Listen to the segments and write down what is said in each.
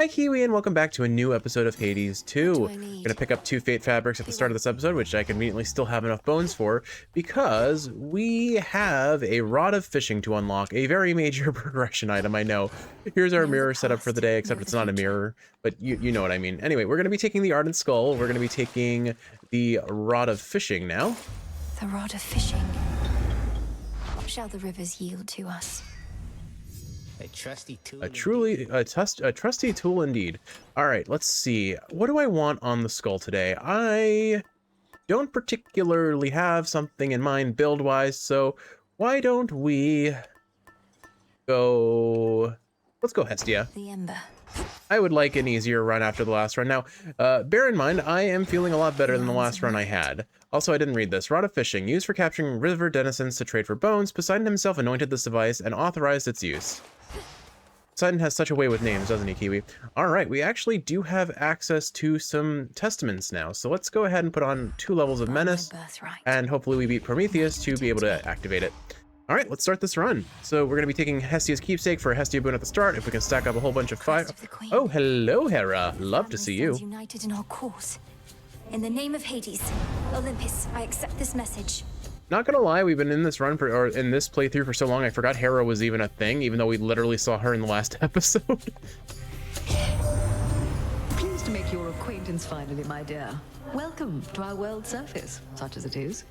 Hi Kiwi, and welcome back to a new episode of Hades 2. What We're do I need? gonna pick up 2 Fate Fabrics at the start of this episode, which I conveniently still have enough bones for, because we have a Rod of Fishing to unlock, a very major progression item, I know. Here's our Know the mirror setup for the day, past, except know it's the not a future. mirror, but you know what I mean. Anyway, we're gonna be taking the Ardent Skull, we're gonna be taking the Rod of Fishing now. The rod of fishing. Shall the rivers yield to us? A trusty tool. A trusty tool indeed. All right, let's see. What do I want on the skull today? I don't particularly have something in mind build-wise, so why don't we go... Let's go Hestia. The ember. I would like an easier run after the last run. Now, bear in mind, I am feeling a lot better than the last run I had. Also, I didn't read this. Rod of Fishing, used for capturing river denizens to trade for bones. Poseidon himself anointed this device and authorized its use. Poseidon has such a way with names, doesn't he, Kiwi? All right, we actually do have access to some testaments now, so let's go ahead and put on 2 levels of Menace, My birthright. and hopefully we beat Prometheus to be able to activate it. All right, let's start this run. So we're going to be taking Hestia's keepsake for a Hestia boon at the start. If we can stack up a whole bunch of fire... Crest of the Queen. Oh, hello, Hera. Love to see you. Families united in our cause. In the name of Hades, Olympus, I accept this message. Not gonna lie, we've been in this run or in this playthrough for so long, I forgot Hera was even a thing, even though we literally saw her in the last episode. Pleased to make your acquaintance finally, my dear. Welcome to our world surface, such as it is.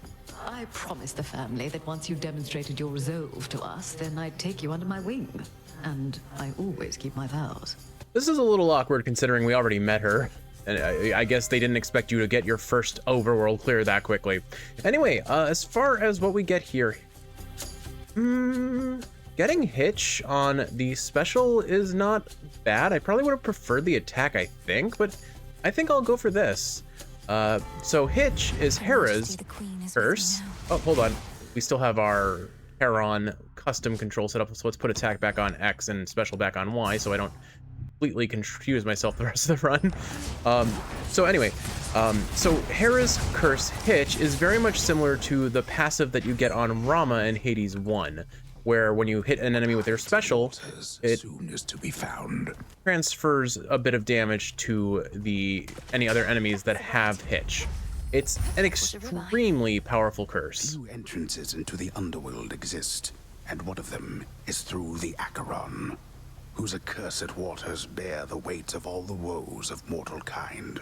I promised the family that once you demonstrated your resolve to us, then I'd take you under my wing. And I always keep my vows. This is a little awkward considering we already met her. And I guess they didn't expect you to get your first overworld clear that quickly. Anyway, as far as what we get here... getting Hitch on the special is not bad. I probably would have preferred the attack, I think, but I think I'll go for this. So Hitch is Hera's The Queen is with curse. me now. Oh, hold on. We still have our Heron custom control set up, so let's put attack back on X and special back on Y so I don't completely confuse myself the rest of the run. So anyway, so Hera's curse Hitch is very much similar to the passive that you get on Rama in Hades 1, where when you hit an enemy with their special, it soon is to be found. transfers a bit of damage to any other enemies that have Hitch. It's an extremely powerful curse. 2 entrances into the underworld exist, and one of them is through the Acheron, whose accursed waters bear the weight of all the woes of mortal kind.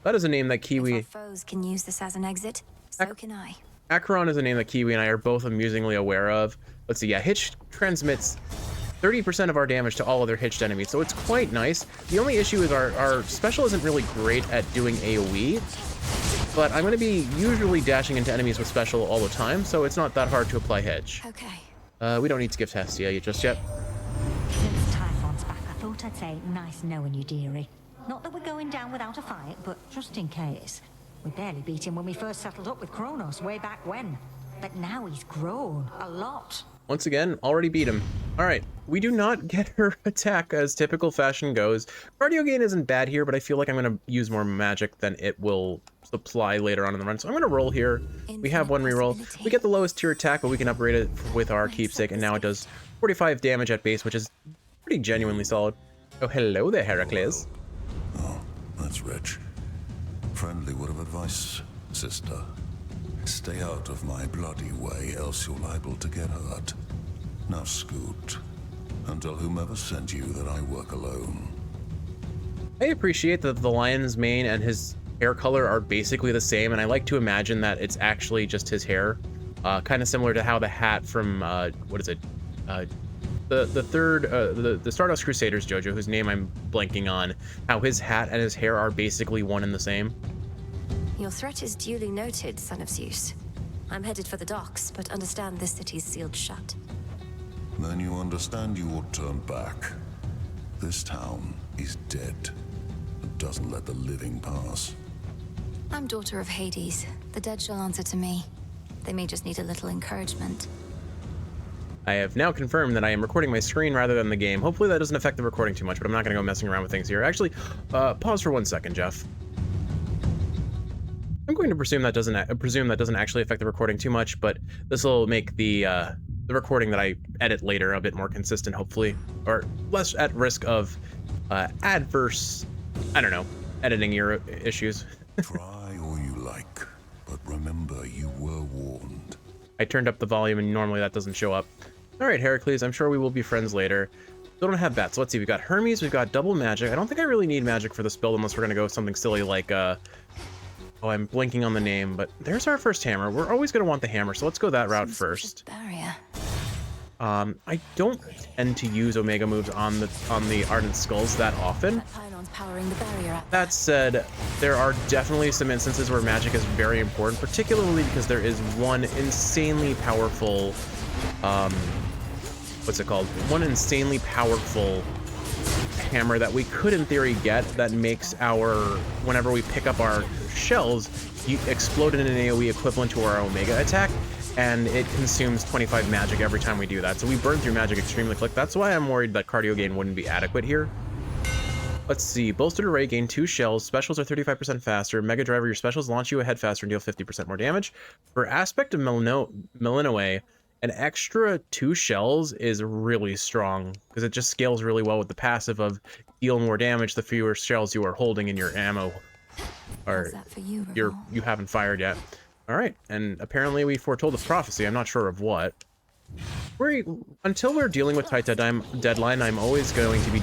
That is a name that If Kiwi... our foes can use this as an exit, so can I. Acheron is a name that Kiwi and I are both amusingly aware of. Let's see, yeah, Hitch transmits 30% of our damage to all other hitched enemies, so it's quite nice. The only issue is our special isn't really great at doing AoE, but I'm going to be usually dashing into enemies with special all the time, so it's not that hard to apply Hitch. Okay. We don't need to gift Hestia just yet. Since Typhon's back, I thought I'd say nice knowing you, dearie. Not that we're going down without a fight, but just in case. We barely beat him when we first settled up with Kronos way back when. But now he's grown a lot. Once again, already beat him. All right, we do not get her attack as typical fashion goes. Cardio gain isn't bad here, but I feel like I'm going to use more magic than it will supply later on in the run. So I'm going to roll here. We have one reroll. We get the lowest tier attack, but we can upgrade it with our keepsake, and now it does 45 damage at base, which is pretty genuinely solid. Oh, hello there, Heracles. Oh, that's rich. Friendly word of advice, sister. Stay out of my bloody way, else you're liable to get hurt. Now scoot, and tell whomever sent you that I work alone. I appreciate that the lion's mane and his hair color are basically the same, and I like to imagine that it's actually just his hair. Kind of similar to how the hat from, what is it? The Stardust Crusaders JoJo, whose name I'm blanking on, how his hat and his hair are basically one and the same. Your threat is duly noted, son of Zeus. I'm headed for the docks, but understand this city's sealed shut. Then you understand you ought turn back. This town is dead. It doesn't let the living pass. I'm daughter of Hades. The dead shall answer to me. They may just need a little encouragement. I have now confirmed that I am recording my screen rather than the game. Hopefully that doesn't affect the recording too much, but I'm not going to go messing around with things here. Actually, pause for 1 second, Jeff. I'm going to presume that doesn't actually affect the recording too much, but this will make the recording that I edit later a bit more consistent, hopefully, or less at risk of adverse, I don't know, editing your issues. Try all you like, but remember you were warned. I turned up the volume and normally that doesn't show up. All right, Heracles, I'm sure we will be friends later. Still don't have bets. Let's see, we've got Hermes, we've got double magic. I don't think I really need magic for this build unless we're gonna go with something silly like, oh, I'm blinking on the name, but there's our first hammer. We're always gonna want the hammer, so let's go that route first. Barrier. I don't tend to use Omega moves on the Ardent Skulls that often. That pylon's powering the barrier up. That said, there are definitely some instances where magic is very important, particularly because there is one insanely powerful, what's it called? One insanely powerful hammer that we could in theory get that makes whenever we pick up our shells, you explode in an AoE equivalent to our Omega attack, and it consumes 25 magic every time we do that. So we burn through magic extremely quick. That's why I'm worried that cardio gain wouldn't be adequate here. Let's see, bolstered array, gain 2 shells, specials are 35% faster, Mega Driver, your specials launch you ahead faster and deal 50% more damage. For aspect of Melinoe, an extra 2 shells is really strong, because it just scales really well with the passive of deal more damage the fewer shells you are holding in your ammo. Or How's that for you, you haven't fired yet. All right, and apparently we foretold a prophecy. I'm not sure of what. Until we're dealing with tight deadline, I'm always going to be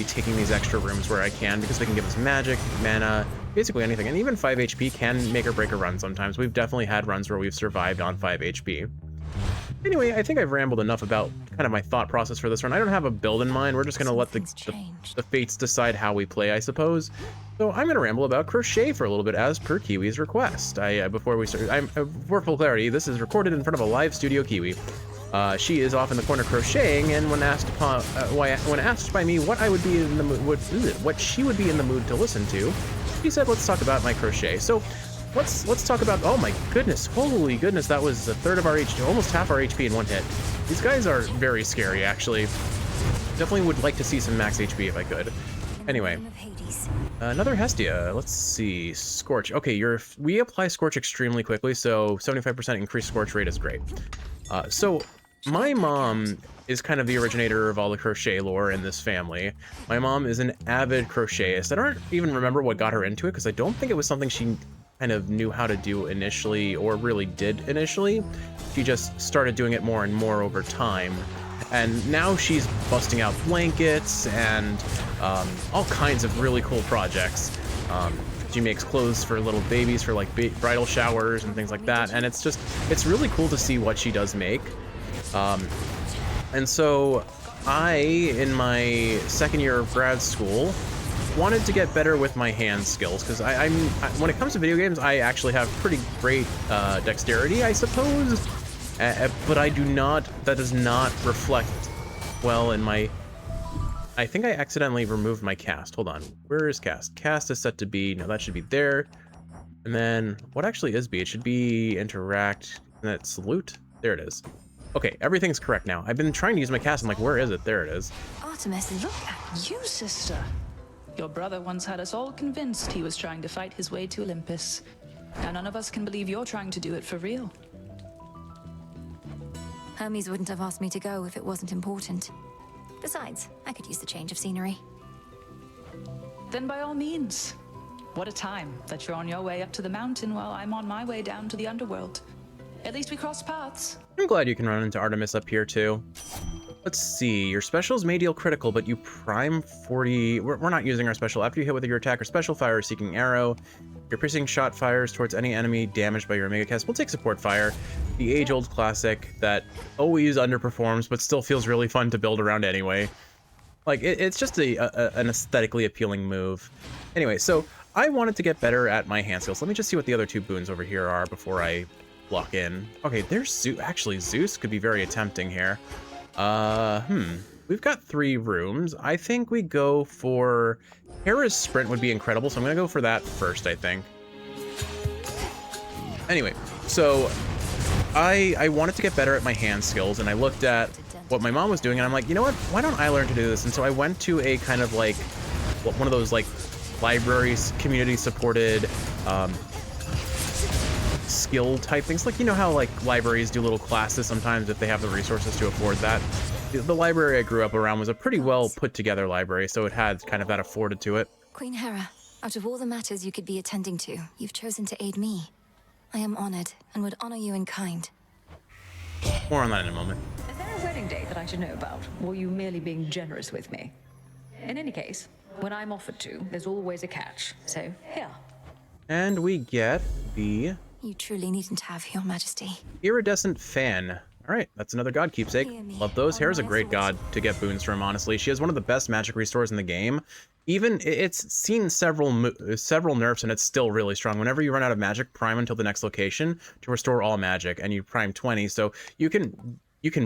taking these extra rooms where I can, because they can give us magic, mana, basically anything, and even 5 HP can make or break a run sometimes. We've definitely had runs where we've survived on 5 HP. Anyway, I think I've rambled enough about kind of my thought process for this run. I don't have a build in mind. We're just going to let the fates decide how we play, I suppose. So I'm going to ramble about crochet for a little bit as per Kiwi's request. Before for clarity, this is recorded in front of a live studio Kiwi. She is off in the corner crocheting, and when asked by me what I would be in the mood, what she would be in the mood to listen to, she said, "Let's talk about my crochet." So let's talk about. Oh my goodness, holy goodness, that was a third of our HP, almost half our HP in one hit. These guys are very scary, actually. Definitely would like to see some max HP if I could. Anyway. Another Hestia. Let's see. Scorch. Okay, we apply Scorch extremely quickly, so 75% increased Scorch rate is great. So my mom is kind of the originator of all the crochet lore in this family. My mom is an avid crochetist. I don't even remember what got her into it, because I don't think it was something she kind of knew how to do initially, or really did initially. She just started doing it more and more over time. And now she's busting out blankets and all kinds of really cool projects. She makes clothes for little babies for like bridal showers and things like that. And it's really cool to see what she does make. And so I, in my second year of grad school, wanted to get better with my hand skills, because when it comes to video games, I actually have pretty great dexterity, I suppose. But that does not reflect well in my... I think I accidentally removed my cast. Hold on. Where is cast? Cast is set to be... No, that should be there. And then, what actually is B? It should be interact, and that's salute. There it is. Okay, everything's correct now. I've been trying to use my cast. I'm like, where is it? There it is. Artemis, look at You, sister. Your brother once had us all convinced he was trying to fight his way to Olympus. Now none of us can believe you're trying to do it for real. Hermes wouldn't have asked me to go if it wasn't important. Besides, I could use the change of scenery. Then by all means. What a time that you're on your way up to the mountain while I'm on my way down to the underworld. At least we crossed paths. I'm glad you can run into Artemis up here too. Let's see, your specials may deal critical, but you prime 40... We're not using our special. After you hit with your attack or special, fire a seeking arrow. Your piercing shot fires towards any enemy damaged by your Omega cast. We'll take support fire. The age-old classic that always underperforms, but still feels really fun to build around anyway. Like, it's just an aesthetically appealing move. Anyway, so I wanted to get better at my hand skills. Let me just see what the other 2 boons over here are before I lock in. Okay, there's Zeus. Actually, Zeus could be very tempting here. We've got 3 rooms. I think we go for... Hera's Sprint would be incredible, so I'm gonna go for that first, I think. Anyway, so I wanted to get better at my hand skills, and I looked at what my mom was doing, and I'm like, you know what? Why don't I learn to do this? And so I went to a kind of like, one of those like libraries, community-supported skill type things. Like, you know how like libraries do little classes sometimes if they have the resources to afford that. The library I grew up around was a pretty well put together library, so it had kind of that afforded to it. Queen Hera, out of all the matters you could be attending to, you've chosen to aid me. I am honored and would honor you in kind. More on that in a moment. Is there a wedding date that I should know about? Or are you merely being generous with me? In any case, when I'm offered to, there's always a catch. So, here. And we get the You truly needn't have, Your Majesty. iridescent fan. All right, that's another god keepsake. Love those. Hera's a great god to get boons from, honestly. She has one of the best magic restores in the game. Even it's seen several nerfs and it's still really strong. Whenever you run out of magic, prime until the next location to restore all magic, and you prime 20, so you can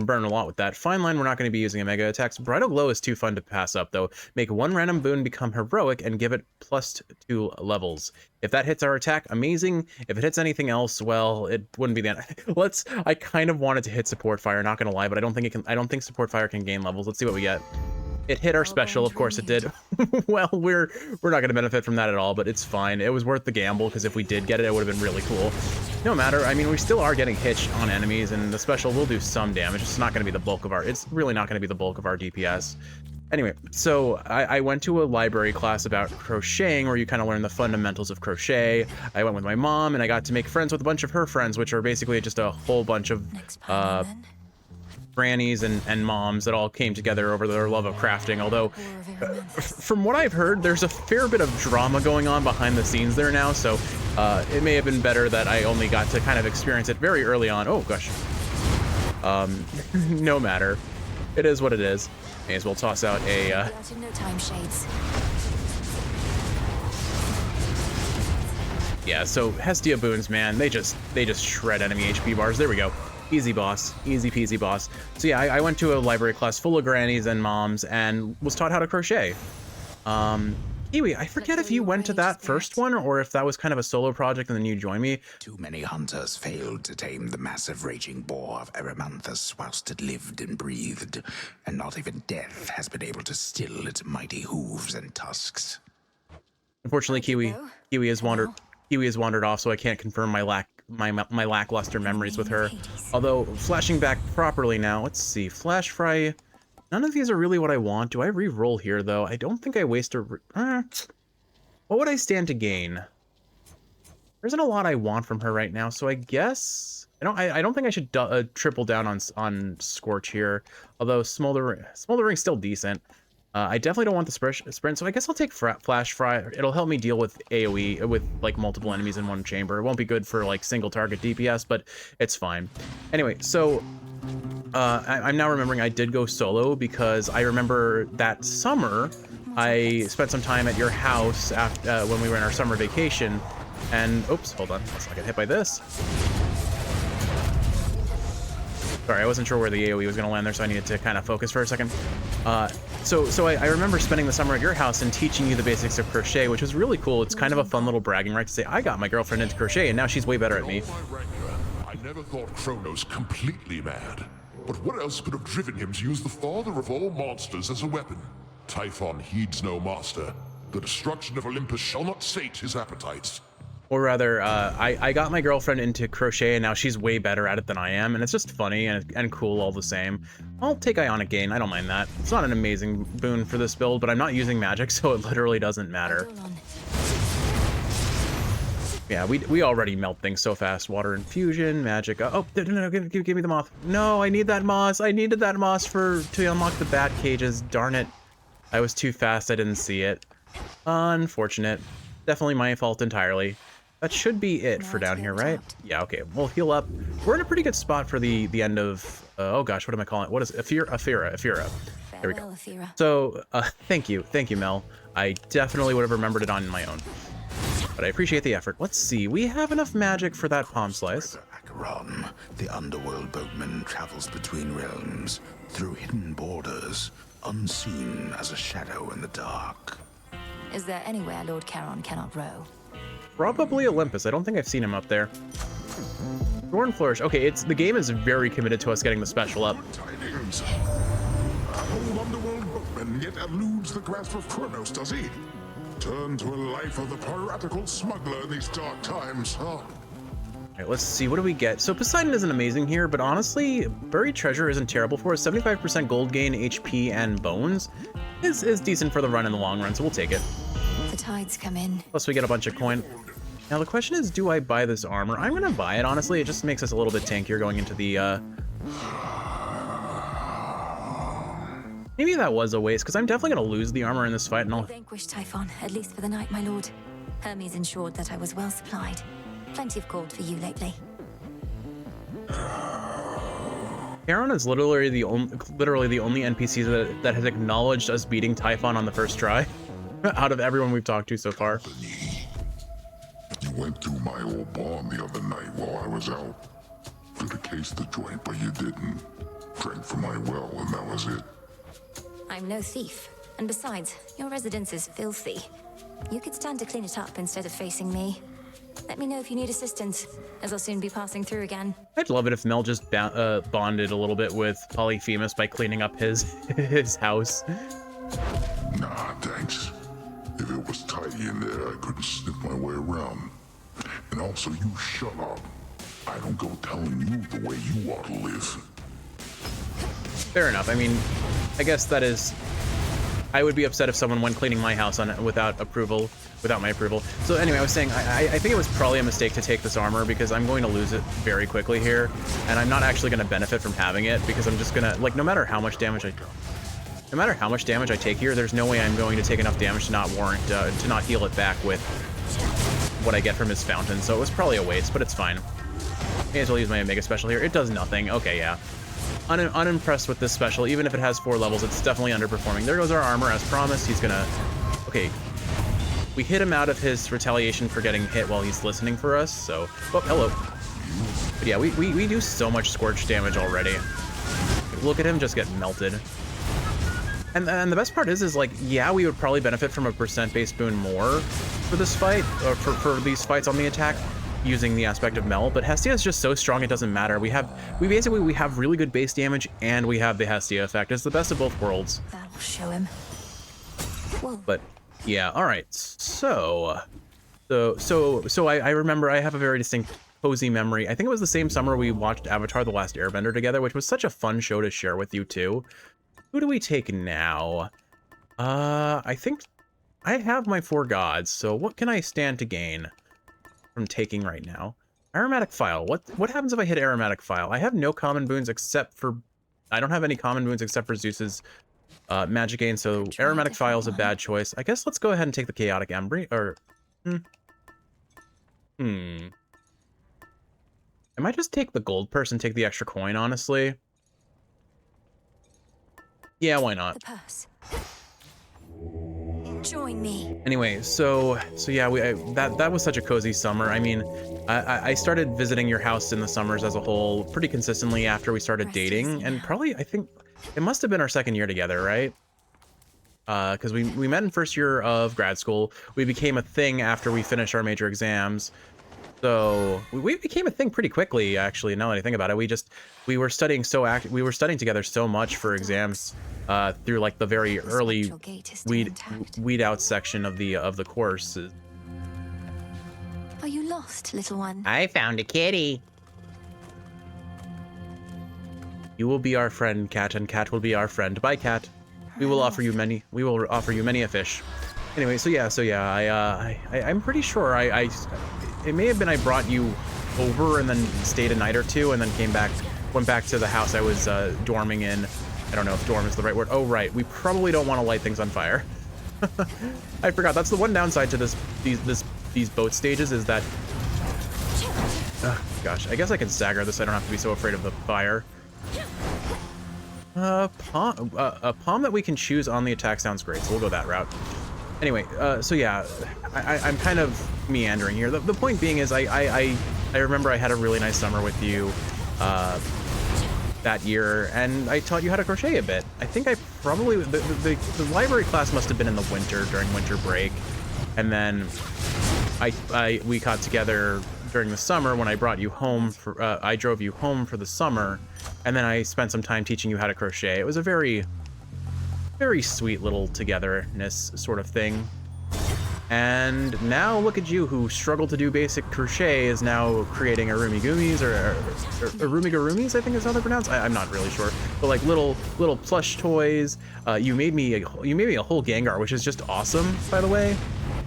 burn a lot with that. Fine line, we're not going to be using a mega attacks. Bridal Glow is too fun to pass up, though. Make one random boon become heroic and give it +2 levels. If that hits our attack, amazing. If it hits anything else, well, it wouldn't be the end. I kind of wanted to hit support fire, not gonna lie, but I don't think support fire can gain levels. Let's see what we get. It hit our special, of course it did. Well, we're not going to benefit from that at all, but it's fine. It was worth the gamble, because if we did get it, it would have been really cool. No matter, I mean, we still are getting hitched on enemies, and the special will do some damage. It's not going to be the bulk of our, it's really not going to be the bulk of our DPS. Anyway, so I went to a library class about crocheting, where you kind of learn the fundamentals of crochet. I went with my mom, and I got to make friends with a bunch of her friends, which are basically just a whole bunch of grannies and moms that all came together over their love of crafting. Although, from what I've heard, there's a fair bit of drama going on behind the scenes there now, so it may have been better that I only got to kind of experience it very early on. Oh, gosh. No matter. It is what it is. May as well toss out a... No time, Shades. Yeah, so Hestia boons, man, they just shred enemy HP bars. There we go. Easy boss, easy peasy boss. So yeah, I went to a library class full of grannies and moms and was taught how to crochet. Kiwi, I forget if you went to that first one or if that was kind of a solo project and then you joined me. Too many hunters failed to tame the massive raging boar of Eremanthus whilst it lived and breathed, and not even death has been able to still its mighty hooves and tusks. Unfortunately, Kiwi has wandered off, so I can't confirm my lackluster memories with her. Although, flashing back properly now, let's see, Flash Fry, none of these are really what I want. Do I re-roll here, though? I don't think I waste a... what would I stand to gain? There isn't a lot I want from her right now, so I guess... I don't think I should triple down on Scorch here, although Smoldering's still decent. I definitely don't want the sprint, so I guess I'll take Flash Fry. It'll help me deal with AoE, with like multiple enemies in one chamber. It won't be good for like single target DPS, but it's fine. Anyway, so I'm now remembering I did go solo because I remember that summer I spent some time at your house after, when we were in our summer vacation, and oops, hold on, let's not get hit by this. Sorry, I wasn't sure where the AoE was going to land there, so I needed to kind of focus for a second. So I remember spending the summer at your house and teaching you the basics of crochet, which was really cool. It's kind of a fun little bragging right to say, I got my girlfriend into crochet, and now she's way better at me. I never thought Kronos completely mad. But what else could have driven him to use the father of all monsters as a weapon? Typhon heeds no master. The destruction of Olympus shall not sate his appetites. Or rather, I got my girlfriend into crochet, and now she's way better at it than I am, and it's just funny and cool all the same. I'll take Ionic Gain, I don't mind that. It's not an amazing boon for this build, but I'm not using magic, so it literally doesn't matter. Yeah, we already melt things so fast. Water infusion, magic. Oh, no, give me the moth. No, I need that moss. I needed that moss to unlock the bat cages. Darn it. I was too fast, I didn't see it. Unfortunate. Definitely my fault entirely. That should be it for down here, right? Yeah, okay, we'll heal up. We're in a pretty good spot for the end of, oh gosh, what am I calling it? What is it? Aphira. There we go. So, thank you, Mel. I definitely would have remembered it on my own. But I appreciate the effort. Let's see, we have enough magic for that palm slice. Acheron, the underworld boatman travels between realms, through hidden borders, unseen as a shadow in the dark. Is there anywhere Lord Charon cannot row? Probably Olympus. I don't think I've seen him up there. Thorn Flourish. Okay, the game is very committed to us getting the special up. Tidings. An old underworld boatman yet eludes the grasp of Kronos, does he? Turn to a life of the piratical smuggler in these dark times, huh? All right, let's see, what do we get? So Poseidon isn't amazing here, but honestly, buried treasure isn't terrible for us. 75% gold gain, HP, and bones is decent for the run in the long run, so we'll take it. The tides come in. Plus we get a bunch of coin. Now the question is, do I buy this armor? I'm gonna buy it, honestly. It just makes us a little bit tankier going into the, Maybe that was a waste, because I'm definitely gonna lose the armor in this fight, and I'll... Vanquish Typhon, at least for the night, my lord. Hermes ensured that I was well supplied. Plenty of gold for you lately. Charon is literally the only NPC that has acknowledged us beating Typhon on the first try, out of everyone we've talked to so far. You went through my old barn the other night while I was out. Could have cased the joint, but you didn't. Drank from my well, and that was it. I'm no thief. And besides, your residence is filthy. You could stand to clean it up instead of facing me. Let me know if you need assistance, as I'll soon be passing through again. I'd love it if Mel just bonded a little bit with Polyphemus by cleaning up his his house. Nah, thanks. If it was tidy in there, I couldn't sniff my way around. And also, you shut up. I don't go telling you the way you ought to live. Fair enough. I mean, I guess that is... I would be upset if someone went cleaning my house on it without my approval. So anyway, I was saying, I think it was probably a mistake to take this armor because I'm going to lose it very quickly here, and I'm not actually going to benefit from having it because I'm just gonna, like, no matter how much damage I take here, there's no way I'm going to take enough damage to not warrant, to not heal it back with what I get from his fountain. So it was probably a waste, but it's fine. May as well use my Omega special here. It does nothing. Okay, yeah. Unimpressed with this special. Even if it has 4 levels, it's definitely underperforming. There goes our armor as promised. He's gonna... Okay. We hit him out of his retaliation for getting hit while he's listening for us, so... Oh, hello. But yeah, we do so much scorch damage already. Look at him just get melted. And the best part is like, yeah, we would probably benefit from a percent-based boon more for this fight, or for these fights on the attack, using the aspect of Mel, but Hestia is just so strong it doesn't matter. We have really good base damage, and we have the Hestia effect. It's the best of both worlds. That'll show him. Whoa. But yeah, all right. So I remember I have a very distinct cozy memory. I think it was the same summer we watched Avatar: The Last Airbender together, which was such a fun show to share with you too. Who do we take now? I think I have my 4 gods. So what can I stand to gain from taking right now? Aromatic Phial. What happens if I hit Aromatic Phial? I have no common boons except for... I don't have any common boons except for Zeus's magic gain, so Aromatic Phial is a bad choice. I guess let's go ahead and take the Chaotic Embry, or... I might just take the gold purse and take the extra coin, honestly. Yeah, why not? The purse. Join me. Anyway, so yeah, that was such a cozy summer. I mean, I started visiting your house in the summers as a whole pretty consistently after we started dating, and probably, I think it must have been our 2nd year together, right? Because we met in 1st year of grad school. We became a thing after we finished our major exams. So we became a thing pretty quickly, actually. Now that I think about it, we were studying together so much for exams through like the very early weed out section of the course. Are you lost, little one? I found a kitty. You will be our friend, Cat, and Cat will be our friend. Bye, Cat. We will offer you many a fish. Anyway, so yeah, I'm pretty sure it may have been I brought you over and then stayed a night or two and then went back to the house I was dorming in. I don't know if dorm is the right word. Oh, right. We probably don't want to light things on fire. I forgot. That's the one downside to these boat stages is that... gosh, I guess I can stagger this. I don't have to be so afraid of the fire. A palm that we can choose on the attack sounds great, so we'll go that route. Anyway, so yeah, I'm kind of meandering here. The point being is I remember I had a really nice summer with you that year, and I taught you how to crochet a bit. I think I probably, the library class must have been in the winter, during winter break, and then we got together during the summer when I brought you home, I drove you home for the summer, and then I spent some time teaching you how to crochet. It was a very, very sweet little togetherness sort of thing. And now look at you, who struggled to do basic crochet, is now creating arumigumis or arumigurumis, I think is how they're pronounced. I'm not really sure, but like little plush toys. You made me a whole Gengar, which is just awesome, by the way.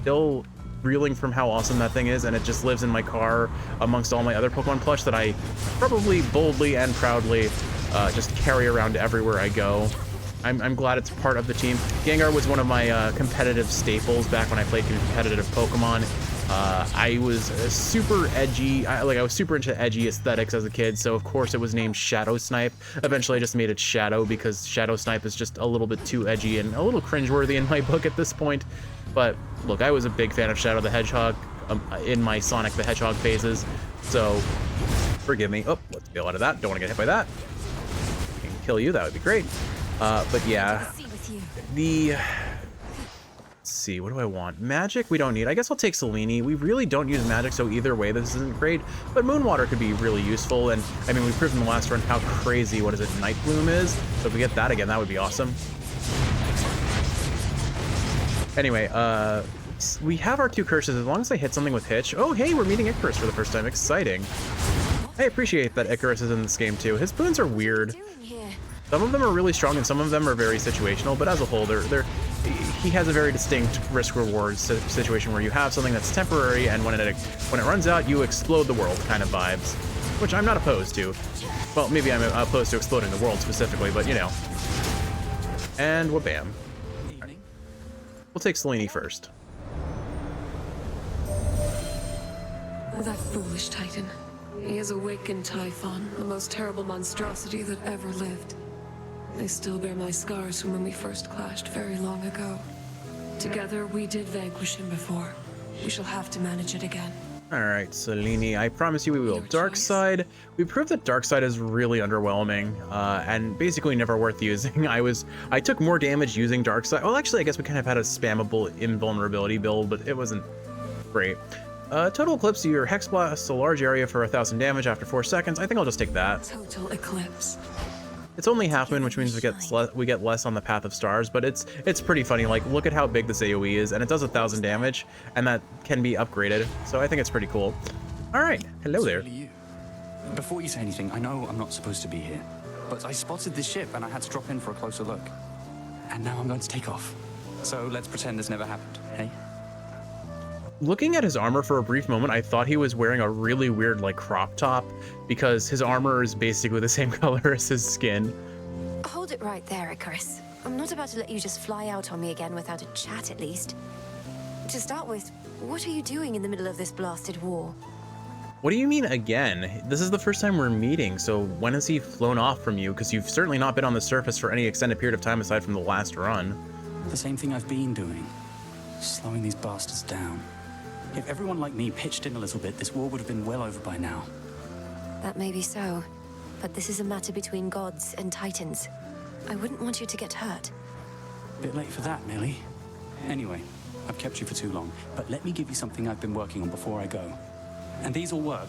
Still reeling from how awesome that thing is, and it just lives in my car amongst all my other Pokemon plush that I probably boldly and proudly just carry around everywhere I go. I'm glad it's part of the team. Gengar was one of my competitive staples back when I played competitive Pokemon. I was super edgy. I was super into edgy aesthetics as a kid, so of course it was named Shadow Snipe. Eventually I just made it Shadow because Shadow Snipe is just a little bit too edgy and a little cringeworthy in my book at this point. But look, I was a big fan of Shadow the Hedgehog in my Sonic the Hedgehog phases, so forgive me. Oh, let's bail out of that. Don't want to get hit by that. I can kill you, that would be great. But yeah, let's see, what do I want? Magic we don't need. I guess I'll take Selene. We really don't use magic, so either way this isn't great, but Moonwater could be really useful. And I mean, we proved in the last run how crazy, what is it, Night Bloom is, so if we get that again, that would be awesome. Anyway, we have our 2 curses as long as I hit something with Hitch. Oh hey, we're meeting Icarus for the first time. Exciting. I appreciate that Icarus is in this game too. His boons are weird. Some of them are really strong and some of them are very situational, but as a whole, he has a very distinct risk-reward situation where you have something that's temporary, and when it runs out, you explode the world kind of vibes, which I'm not opposed to. Well, maybe I'm opposed to exploding the world specifically, but you know. And wha-bam. Right. We'll take Selene first. That foolish Titan. He has awakened Typhon, the most terrible monstrosity that ever lived. I still bear my scars from when we first clashed very long ago. Together, we did vanquish him before. We shall have to manage it again. Alright, Selene, I promise you we will. Darkside, we proved that Darkside is really underwhelming, and basically never worth using. I took more damage using Darkside. Well, actually, I guess we kind of had a spammable invulnerability build, but it wasn't great. Total Eclipse, your Hex blasts a large area for 1,000 damage after 4 seconds. I think I'll just take that. Total Eclipse. It's only half moon, which means we get less on the Path of Stars, but it's pretty funny. Like, look at how big this AoE is, and it does 1,000 damage, and that can be upgraded. So I think it's pretty cool. All right, hello there. Really you. Before you say anything, I know I'm not supposed to be here, but I spotted this ship and I had to drop in for a closer look. And now I'm going to take off. So let's pretend this never happened, hey? Looking at his armor for a brief moment, I thought he was wearing a really weird, like, crop top, because his armor is basically the same color as his skin. Hold it right there, Icarus. I'm not about to let you just fly out on me again without a chat, at least. To start with, what are you doing in the middle of this blasted war? What do you mean, again? This is the first time we're meeting, so when has he flown off from you? Because you've certainly not been on the surface for any extended period of time aside from the last run. The same thing I've been doing. Slowing these bastards down. If everyone like me pitched in a little bit, this war would have been well over by now. That may be so, but this is a matter between gods and titans. I wouldn't want you to get hurt. Bit late for that, Millie. Anyway, I've kept you for too long, but let me give you something I've been working on before I go. And these will work,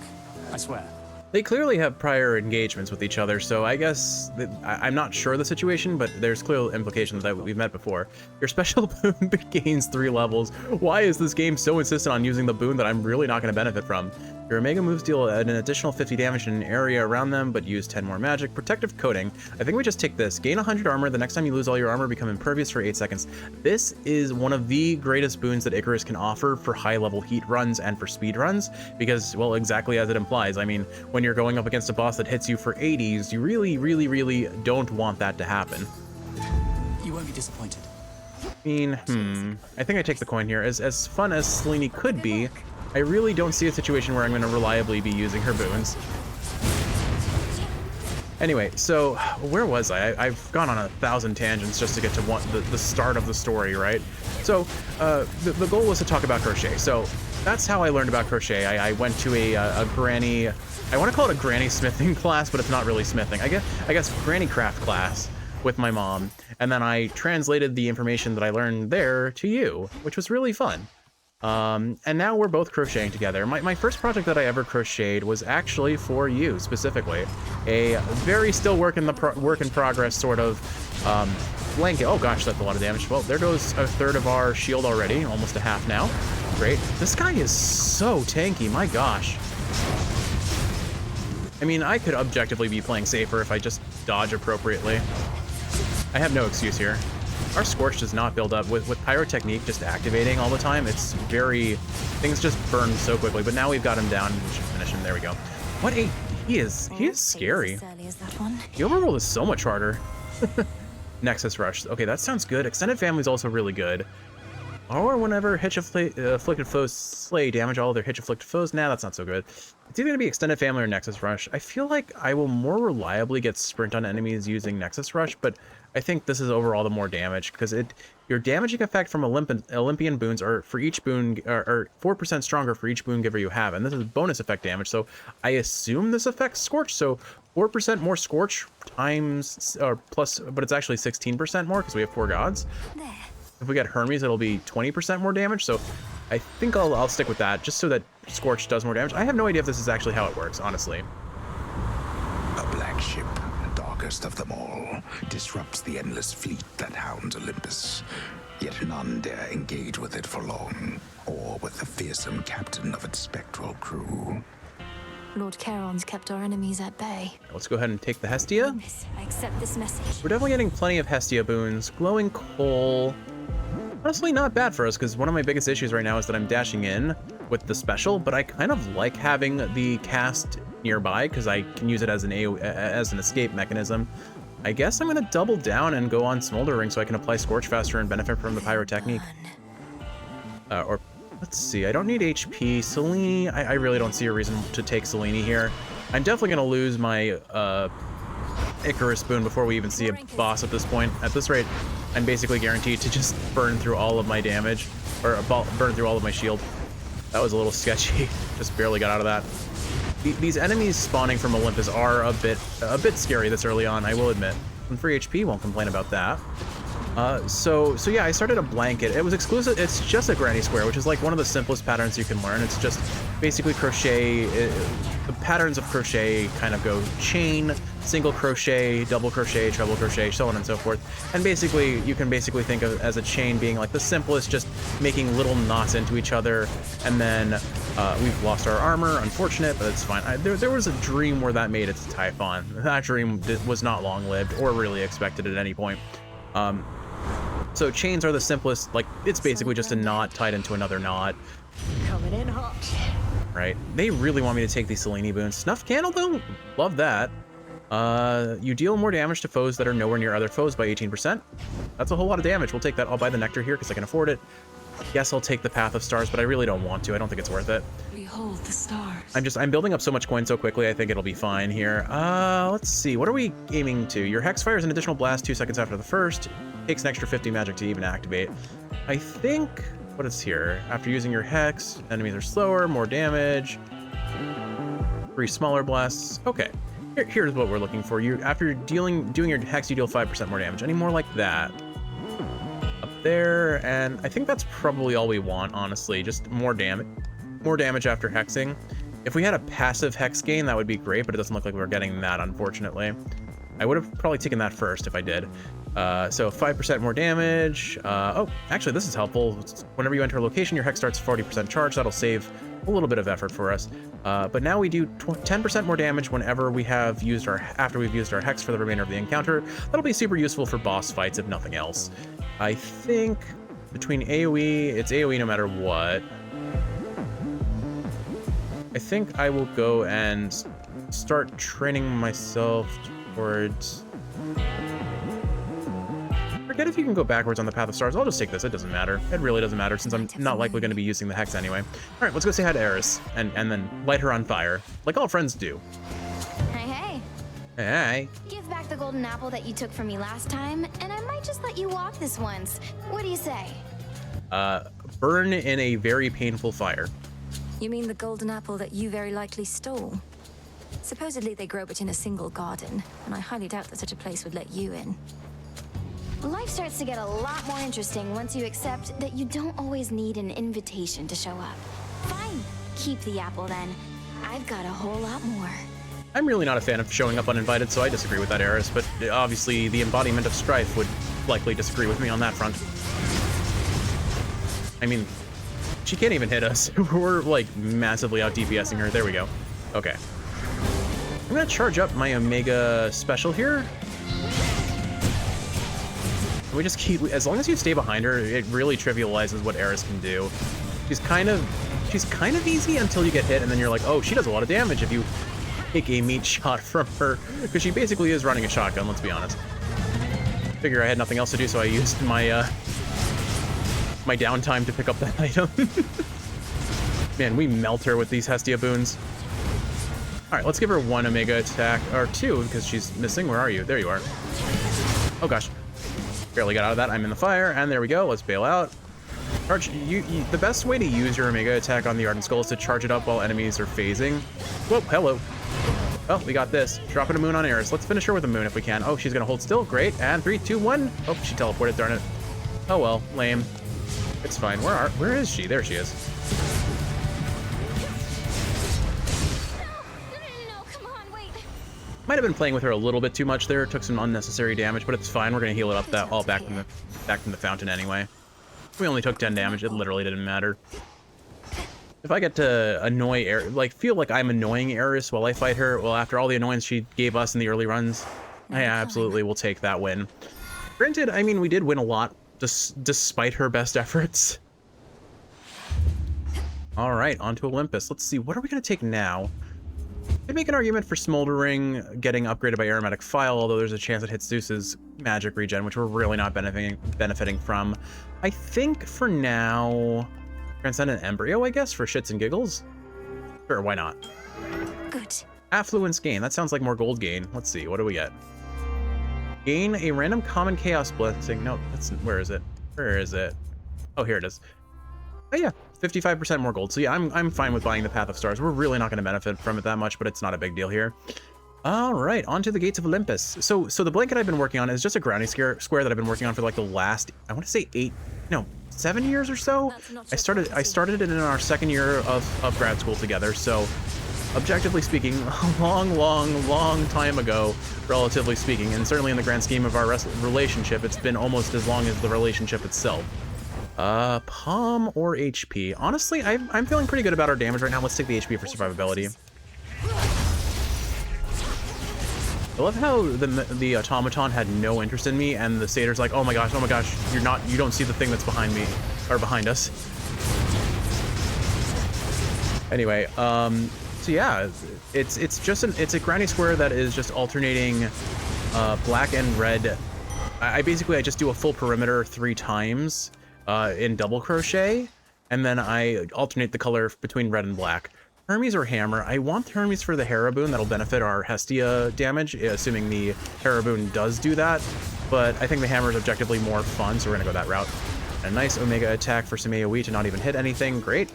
I swear. They clearly have prior engagements with each other, so I guess I'm not sure of the situation, but there's clear implications that we've met before. Your special boon gains 3 levels. Why is this game so insistent on using the boon that I'm really not going to benefit from? Your Omega moves deal an additional 50 damage in an area around them, but use 10 more magic. Protective coating. I think we just take this. Gain 100 armor. The next time you lose all your armor, become impervious for 8 seconds. This is one of the greatest boons that Icarus can offer for high-level heat runs and for speed runs, because, well, exactly as it implies. I mean, when you're going up against a boss that hits you for 80s, you really, really, really don't want that to happen. You won't be disappointed. I mean, I think I take the coin here. As fun as Selene could be, I really don't see a situation where I'm going to reliably be using her boons. Anyway, so where was I? I've gone on 1,000 tangents just to get to the start of the story, right? So the goal was to talk about crochet. So that's how I learned about crochet. I went to a granny, I want to call it a granny smithing class, but it's not really smithing. I guess granny craft class with my mom. And then I translated the information that I learned there to you, which was really fun. And now we're both crocheting together. My first project that I ever crocheted was actually for you specifically, a very still work in progress sort of Blanket. Oh gosh, that's a lot of damage. Well, there goes a third of our shield already, almost a half now. Great. This guy is so tanky, my gosh. I mean, I could objectively be playing safer if I just dodge appropriately. I have no excuse here. Our Scorch does not build up. With Pyrotechnique just activating all the time, it's very... Things just burn so quickly, but now we've got him down and we should finish him. There we go. What a... He is scary. The Overworld is so much harder. Nexus Rush. Okay, that sounds good. Extended Family is also really good. Or whenever afflicted foes slay, damage all their hitch-afflicted foes. Nah, that's not so good. It's either going to be Extended Family or Nexus Rush. I feel like I will more reliably get Sprint on enemies using Nexus Rush, but I think this is overall the more damage, because your damaging effect from Olympian boons are for each boon are 4% stronger for each boon giver you have, and this is bonus effect damage, so I assume this affects Scorch, so 4% more Scorch times, or plus, but it's actually 16% more because we have 4 gods. If we get Hermes, it'll be 20% more damage, so I think I'll stick with that, just so that Scorch does more damage. I have no idea if this is actually how it works, honestly. A black ship, darkest of them all, disrupts the endless fleet that hounds Olympus. Yet none dare engage with it for long, or with the fearsome captain of its spectral crew. Lord Charon's kept our enemies at bay. Let's go ahead and take the Hestia. I accept this message. We're definitely getting plenty of Hestia boons. Glowing Coal. Honestly, not bad for us, because one of my biggest issues right now is that I'm dashing in with the special, but I kind of like having the cast nearby, because I can use it as an escape mechanism. I guess I'm going to double down and go on Smoldering so I can apply Scorch faster and benefit from the Pyrotechnique. Or, let's see, I don't need HP. Selene, I really don't see a reason to take Selene here. I'm definitely going to lose my Icarus boon before we even see a boss at this point. At this rate, I'm basically guaranteed to just burn through all of my damage, or burn through all of my shield. That was a little sketchy. Just barely got out of that. These enemies spawning from Olympus are a bit scary this early on, I will admit. And free HP, won't complain about that. So yeah, I started a blanket. It was exclusive. It's just a granny square, which is like one of the simplest patterns you can learn. It's just basically crochet. The patterns of crochet kind of go chain, single crochet, double crochet, treble crochet, so on and so forth. And basically, you can basically think of as a chain being like the simplest, just making little knots into each other. And then we've lost our armor, unfortunate, but it's fine. There was a dream where that made it to Typhon. That dream was not long-lived or really expected at any point. So chains are the simplest, like, it's basically just a knot tied into another knot. Coming in hot. Right. They really want me to take these Selene boons. Snuff Candle, though? Love that. You deal more damage to foes that are nowhere near other foes by 18%. That's a whole lot of damage. We'll take that. I'll buy the Nectar here because I can afford it. Yes, I'll take the Path of Stars, but I really don't want to. I don't think it's worth it. Behold the stars. I'm building up so much coin so quickly, I think it'll be fine here. Let's see. What are we aiming to? Your Hex fires an additional blast 2 seconds after the first. Takes an extra 50 magic to even activate. I think... What is here? After using your Hex, enemies are slower, more damage. 3 smaller blasts. Okay. Here's what we're looking for. After doing your Hex, you deal 5% more damage. Any more like that? Up there, and I think that's probably all we want, honestly. Just more damage. More damage after hexing. If we had a passive hex gain, that would be great, but it doesn't look like we're getting that, unfortunately. I would have probably taken that first if I did. So 5% more damage. Oh, actually, this is helpful. Whenever you enter a location, your hex starts 40% charge. That'll save a little bit of effort for us. But now we do 10% more damage whenever we have used after we've used our hex for the remainder of the encounter. That'll be super useful for boss fights, if nothing else. I think between AoE, it's AoE no matter what. I think I will go and start training myself towards... Forget if you can go backwards on the Path of Stars. I'll just take this. It doesn't matter. It really doesn't matter since I'm not likely going to be using the Hex anyway. All right, let's go say hi to Eris and then light her on fire, like all friends do. Hey, hey. Hey. Give back the golden apple that you took from me last time, and I might just let you walk this once. What do you say? Burn in a very painful fire. You mean the golden apple that you very likely stole? Supposedly they grow but in a single garden, and I highly doubt that such a place would let you in. Life starts to get a lot more interesting once you accept that you don't always need an invitation to show up. Fine, keep the apple then. I've got a whole lot more. I'm really not a fan of showing up uninvited, so I disagree with that, Eris, but obviously the embodiment of strife would likely disagree with me on that front. I mean, she can't even hit us. We're like massively out DPSing her. There we go. Okay. I'm gonna charge up my Omega special here. We just keep, as long as you stay behind her, it really trivializes what Eris can do. She's kind of easy until you get hit, and then you're like, oh, she does a lot of damage if you take a meat shot from her, because she basically is running a shotgun, let's be honest. Figure I had nothing else to do, so I used my my downtime to pick up that item. Man, we melt her with these Hestia boons. All right, let's give her 1 Omega attack, or 2, because she's missing. Where are you? There you are. Oh gosh, barely got out of that. I'm in the fire, and there we go. Let's bail out. Charge. The best way to use your Omega attack on the Ardent Skull is to charge it up while enemies are phasing. Whoa, hello. Oh, we got this. Dropping a moon on Eris. Let's finish her with a moon if we can. Oh, she's gonna hold still. Great. And 3, 2, 1. Oh, she teleported. Darn it. Oh well, lame. It's fine. Where is she? There she is. No, come on, wait. Might have been playing with her a little bit too much there. Took some unnecessary damage, but it's fine. We're gonna heal it up that all back from the fountain anyway. We only took 10 damage. It literally didn't matter. If I get to annoy feel like I'm annoying Eris while I fight her, well, after all the annoyance she gave us in the early runs, I absolutely will take that win. Granted, I mean, we did win a lot despite her best efforts. All right, on to Olympus. Let's see, what are we gonna take now? I'd make an argument for Smoldering getting upgraded by Aromatic File, although there's a chance it hits Zeus's magic regen, which we're really not benefiting from. I think for now, Transcendent Embryo, I guess, for shits and giggles. Sure, why not? Good. Affluence gain. That sounds like more gold gain. Let's see, what do we get? Gain a random common chaos blessing. No, that's, where is it? Where is it? Oh, here it is. Oh yeah, 55% more gold. So yeah, I'm fine with buying the Path of Stars. We're really not going to benefit from it that much, but it's not a big deal here. All right, on to the Gates of Olympus. So the blanket I've been working on is just a grounding square that I've been working on for like the last, I want to say 7 years or so. I started it in our second year of grad school together. So objectively speaking, a long time ago, relatively speaking, and certainly in the grand scheme of our relationship, it's been almost as long as the relationship itself. Palm or HP? Honestly, I'm feeling pretty good about our damage right now. Let's take the HP for survivability. I love how the automaton had no interest in me, and the satyr's like, oh my gosh, you don't see the thing that's behind me, or behind us. Anyway, so yeah, it's a grounding square that is just alternating black and red. I just do a full perimeter 3 times in double crochet, and then I alternate the color between red and black. Hermes or Hammer? I want Hermes for the Heraboon. That'll benefit our Hestia damage, assuming the Heraboon does do that. But I think the Hammer is objectively more fun, so we're gonna go that route. A nice Omega attack for some AoE to not even hit anything. Great.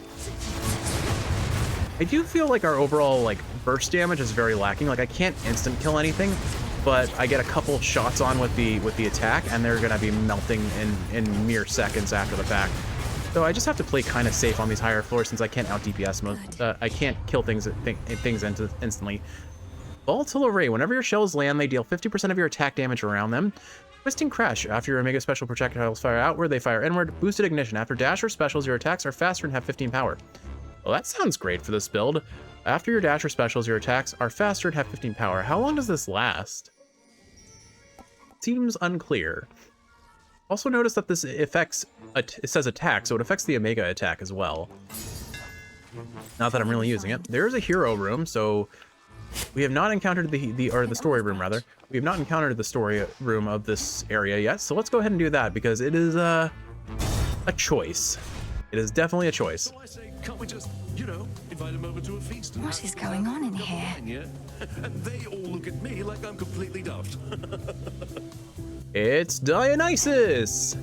I do feel like our overall burst damage is very lacking. Like I can't instant kill anything, but I get a couple shots on with the attack, and they're gonna be melting in mere seconds after the fact. So I just have to play kind of safe on these higher floors since I can't out DPS I can't kill things instantly. Volatile Array. Whenever your shells land, they deal 50% of your attack damage around them. Twisting Crash. After your Omega Special projectiles fire outward, they fire inward. Boosted Ignition. After dash or specials, your attacks are faster and have 15 power. Well, that sounds great for this build. After your dash or specials, your attacks are faster and have 15 power. How long does this last? Seems unclear. Also notice that this affects, it says attack, so it affects the Omega attack as well. Not that I'm really using it. There's a hero room, so we have not encountered the story room rather. We have not encountered the story room of this area yet, so let's go ahead and do that because it is a choice. It is definitely a choice. So I say, can't we just, invite them over to a feast? What is going on in here? And they all look at me like I'm completely daft. It's Dionysus!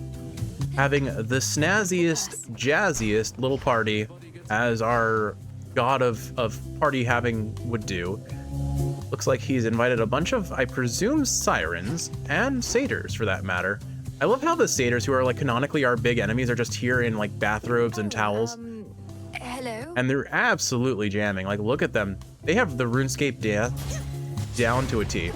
Having the snazziest, jazziest little party as our god of party having would do. Looks like he's invited a bunch of, I presume, sirens and satyrs for that matter. I love how the satyrs, who are canonically our big enemies, are just here in bathrobes and towels. Hello? And they're absolutely jamming. Look at them. They have the RuneScape down to a T.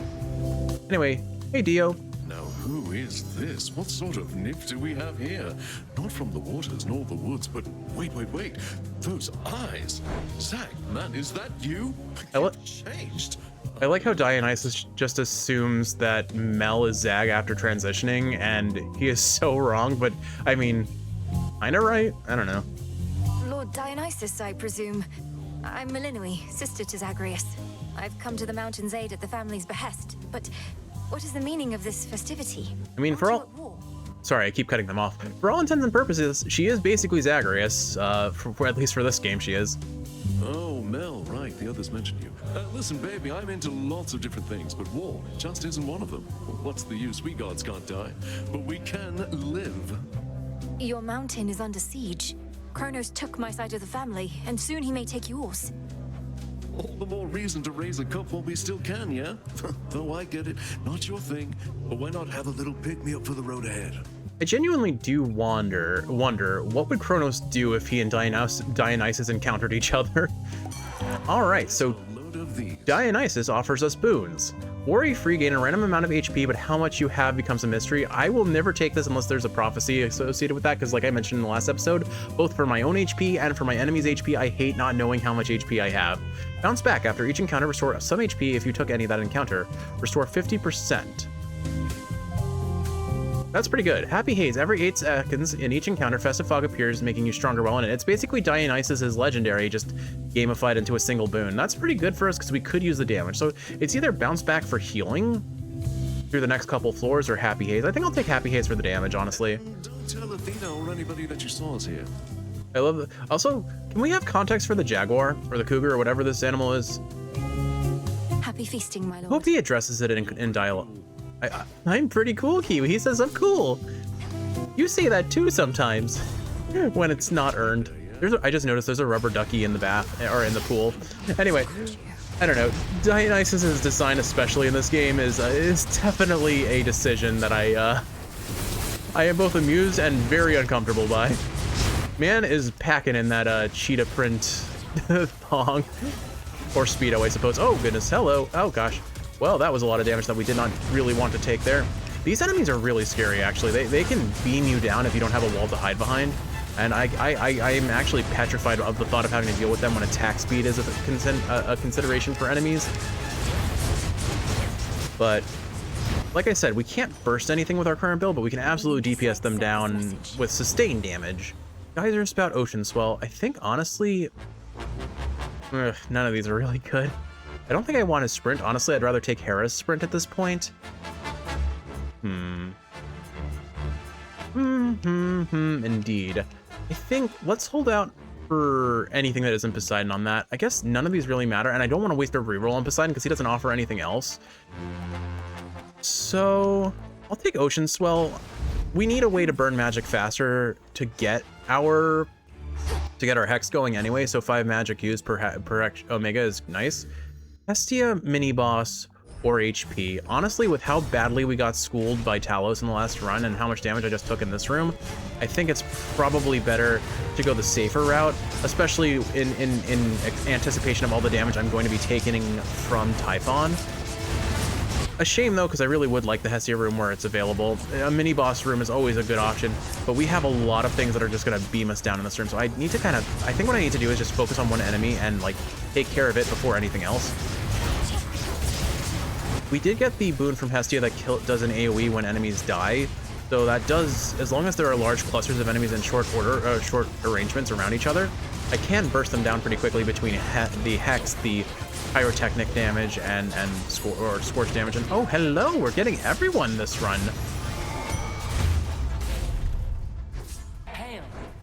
Anyway, hey Dio. Now, who is this? What sort of nymph do we have here? Not from the waters nor the woods, but wait. Those eyes. Zach, man, is that you? You've changed. I like how Dionysus just assumes that Mel is Zag after transitioning, and he is so wrong, but I mean, kinda right? I don't know. Lord Dionysus, I presume. I'm Melinoi, sister to Zagreus. I've come to the mountain's aid at the family's behest, but what is the meaning of this festivity? I mean, for all... Sorry, I keep cutting them off. For all intents and purposes, she is basically Zagreus, at least for this game she is. Oh, Mel, right, the others mentioned you. Listen, baby, I'm into lots of different things, but war just isn't one of them. What's the use? We gods can't die, but we can live. Your mountain is under siege. Kronos took my side of the family, and soon he may take yours. All the more reason to raise a cup while we still can, yeah? Though I get it, not your thing, but why not have a little pick-me-up for the road ahead? I genuinely do wonder what would Kronos do if he and Dionysus encountered each other? Alright, so Dionysus offers us boons. Worry-free, gain a random amount of HP, but how much you have becomes a mystery. I will never take this unless there's a prophecy associated with that, because like I mentioned in the last episode, both for my own HP and for my enemy's HP, I hate not knowing how much HP I have. Bounce back after each encounter, restore some HP if you took any of that encounter. Restore 50%. That's pretty good. Happy Haze. Every 8 seconds in each encounter, Festive Fog appears, making you stronger while in it. It's basically Dionysus' legendary, just gamified into a single boon. That's pretty good for us because we could use the damage. So it's either Bounce Back for healing through the next couple floors or Happy Haze. I think I'll take Happy Haze for the damage, honestly. Don't tell Athena or anybody that you saw us here. I love it. Also, can we have context for the jaguar or the cougar or whatever this animal is? Happy feasting, my lord. Hope he addresses it in dialogue. I'm pretty cool, Kiwi. He says I'm cool. You say that too sometimes when it's not earned. I just noticed there's a rubber ducky in the bath or in the pool. Anyway, I don't know. Dionysus's design, especially in this game, is definitely a decision that I am both amused and very uncomfortable by. Man is packing in that cheetah print thong or speedo, I suppose. Oh goodness, hello. Oh gosh. Well, that was a lot of damage that we did not really want to take there. These enemies are really scary, actually. They can beam you down if you don't have a wall to hide behind. And I am actually petrified of the thought of having to deal with them when attack speed is a consideration for enemies. But, like I said, we can't burst anything with our current build, but we can absolutely DPS them down with sustained damage. Geyser Spout, Ocean Swell. I think, honestly, none of these are really good. I don't think I want to sprint. Honestly, I'd rather take Hera's sprint at this point. Indeed. I think let's hold out for anything that isn't Poseidon on that. I guess none of these really matter, and I don't want to waste a reroll on Poseidon because he doesn't offer anything else. So I'll take Ocean Swell. We need a way to burn magic faster to get our hex going anyway, so 5 magic used per Omega is nice. Hestia, mini-boss, or HP. Honestly, with how badly we got schooled by Talos in the last run and how much damage I just took in this room, I think it's probably better to go the safer route, especially in anticipation of all the damage I'm going to be taking from Typhon. A shame though, because I really would like the Hestia room where it's available. A mini-boss room is always a good option, but we have a lot of things that are just going to beam us down in this room, so I need to I think what I need to do is just focus on one enemy and like take care of it before anything else. We did get the boon from Hestia that does an AoE when enemies die, so that does, as long as there are large clusters of enemies in short arrangements around each other, I can burst them down pretty quickly between the Hex, the pyrotechnic damage, and scorch damage. And oh, hello, we're getting everyone this run.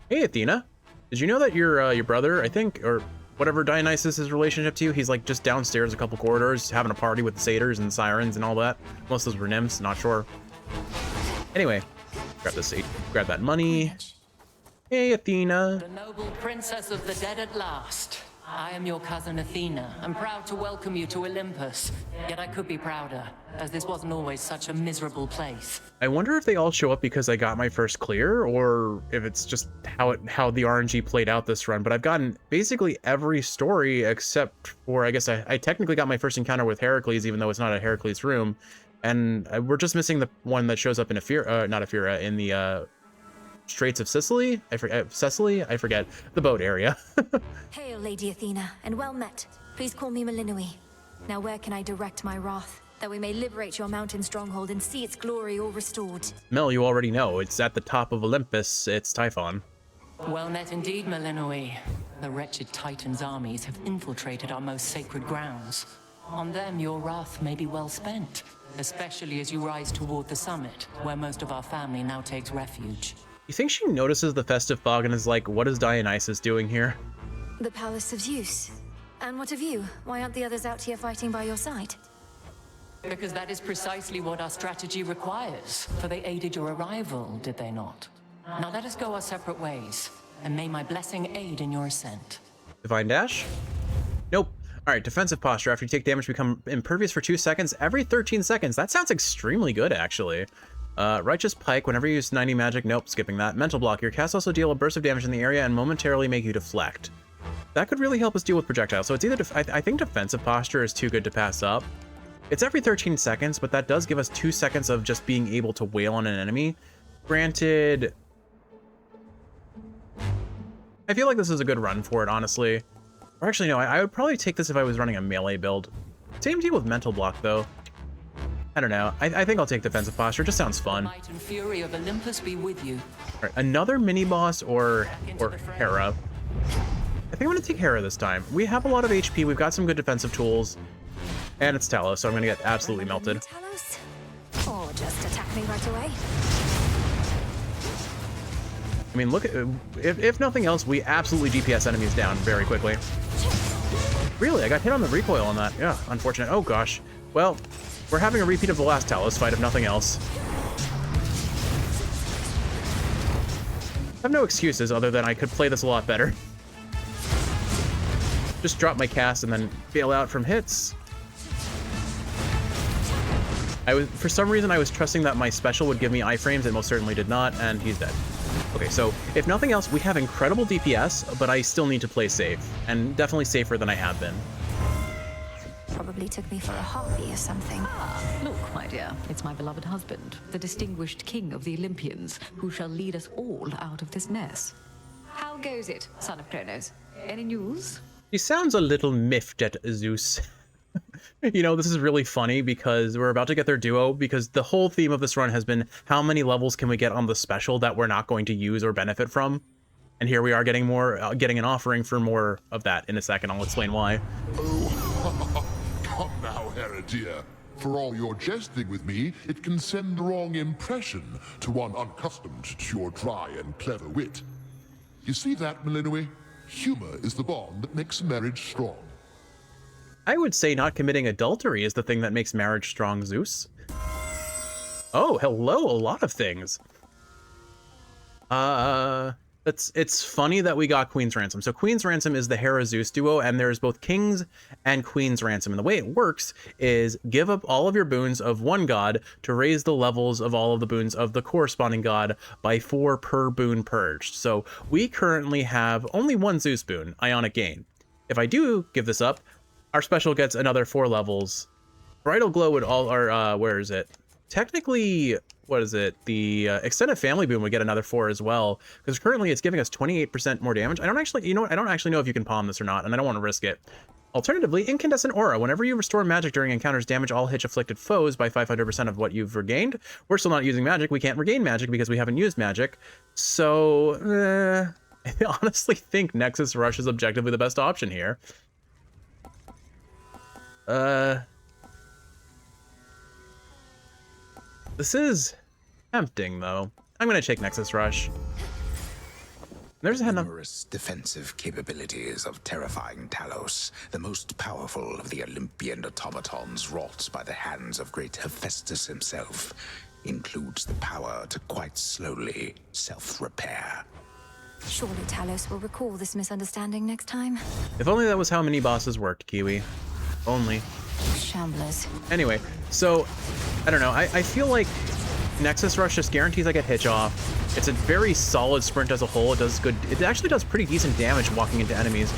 Hey, Athena. Did you know that your brother, I think, or whatever Dionysus' relationship to you, he's like just downstairs a couple corridors having a party with the satyrs and sirens and all that? Most of those were nymphs, not sure. Anyway, grab this, grab that money. Hey, Athena. The noble princess of the dead at last. I am your cousin Athena. I'm proud to welcome you to Olympus. Yet I could be prouder, as this wasn't always such a miserable place. I wonder if they all show up because I got my first clear, or if it's just how the RNG played out this run. But I've gotten basically every story except for, I guess I technically got my first encounter with Heracles, even though it's not a Heracles room. And we're just missing the one that shows up in not Ephyra, in the Straits of Sicily? I forget. The boat area. Hail, Lady Athena, and well met. Please call me Melinoi. Now where can I direct my wrath, that we may liberate your mountain stronghold and see its glory all restored? Mel, you already know. It's at the top of Olympus. It's Typhon. Well met indeed, Melinoi. The wretched Titan's armies have infiltrated our most sacred grounds. On them, your wrath may be well spent, especially as you rise toward the summit, where most of our family now takes refuge. You think she notices the festive fog and is like, what is Dionysus doing here? The Palace of Zeus. And what of you? Why aren't the others out here fighting by your side? Because that is precisely what our strategy requires, for they aided your arrival, did they not? Now let us go our separate ways, and may my blessing aid in your ascent. Divine Dash? Nope. Alright, defensive posture. After you take damage, become impervious for 2 seconds every 13 seconds. That sounds extremely good, actually. Righteous Pike, whenever you use 90 magic, nope, skipping that. Mental Block, your casts also deal a burst of damage in the area and momentarily make you deflect. That could really help us deal with projectiles, so it's either, I think defensive posture is too good to pass up. It's every 13 seconds, but that does give us 2 seconds of just being able to wail on an enemy. Granted, I feel like this is a good run for it, honestly. Or actually, no, I would probably take this if I was running a melee build. Same deal with Mental Block, though. I don't know. I think I'll take defensive posture. It just sounds fun. Might and fury of Olympus be with you. All right, another mini boss or Hera. I think I'm gonna take Hera this time. We have a lot of HP. We've got some good defensive tools, and it's Talos, so I'm gonna get absolutely melted. Talos? Or just attack me right away? I mean, look at if nothing else, we absolutely DPS enemies down very quickly. Really, I got hit on the recoil on that. Yeah, unfortunate. Oh gosh. Well, we're having a repeat of the last Talos fight, if nothing else. I have no excuses other than I could play this a lot better. Just drop my cast and then bail out from hits. For some reason, I was trusting that my special would give me iframes. It most certainly did not, and he's dead. Okay, so if nothing else, we have incredible DPS, but I still need to play safe, and definitely safer than I have been. Probably took me for a hobby or something. Look, my dear, it's my beloved husband, the distinguished king of the Olympians, who shall lead us all out of this mess. How goes it, son of Kronos? Any news? He sounds a little miffed at Zeus. You know, this is really funny because we're about to get their duo, because the whole theme of this run has been how many levels can we get on the special that we're not going to use or benefit from. And here we are getting more, getting an offering for more of that in a second. I'll explain why. Oh, come now, Hera dear. For all your jesting with me, it can send the wrong impression to one unaccustomed to your dry and clever wit. You see that, Melinoi? Humor is the bond that makes marriage strong. I would say not committing adultery is the thing that makes marriage strong, Zeus. Oh, hello, a lot of things. It's funny that we got Queen's Ransom. So Queen's Ransom is the Hera Zeus duo, and there's both King's and Queen's Ransom. And the way it works is give up all of your boons of one god to raise the levels of all of the boons of the corresponding god by 4 per boon purged. So we currently have only 1 Zeus boon, Ionic Gain. If I do give this up, our special gets another 4 levels. Bridal Glow would all, or where is it? Technically, what is it? The Extended Family Boon would get another 4 as well, because currently it's giving us 28% more damage. I don't actually, you know what? I don't actually know if you can palm this or not, and I don't want to risk it. Alternatively, Incandescent Aura. Whenever you restore magic during encounters, damage all hit afflicted foes by 500% of what you've regained. We're still not using magic. We can't regain magic because we haven't used magic. So, I honestly think Nexus Rush is objectively the best option here. This is tempting, though. I'm gonna take Nexus Rush. There's a numerous defensive capabilities of terrifying Talos, the most powerful of the Olympian automatons wrought by the hands of great Hephaestus himself, includes the power to quite slowly self-repair. Surely Talos will recall this misunderstanding next time. If only that was how mini bosses worked, Kiwi. Only. Shamblers. Anyway, so, I don't know. I feel like Nexus Rush just guarantees I get hitch off. It's a very solid sprint as a whole. It does good. It actually does pretty decent damage walking into enemies.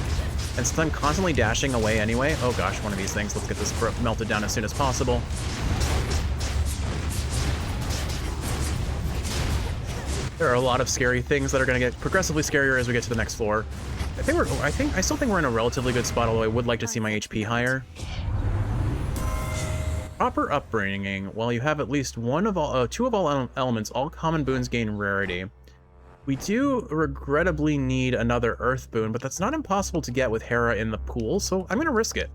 And since I'm constantly dashing away anyway, oh gosh, one of these things. Let's get this melted down as soon as possible. There are a lot of scary things that are going to get progressively scarier as we get to the next floor. I still think we're in a relatively good spot, although I would like to see my HP higher. Proper upbringing. Well, you have at least two of all elements. All common boons gain rarity. We do regrettably need another Earth boon, but that's not impossible to get with Hera in the pool, so I'm going to risk it.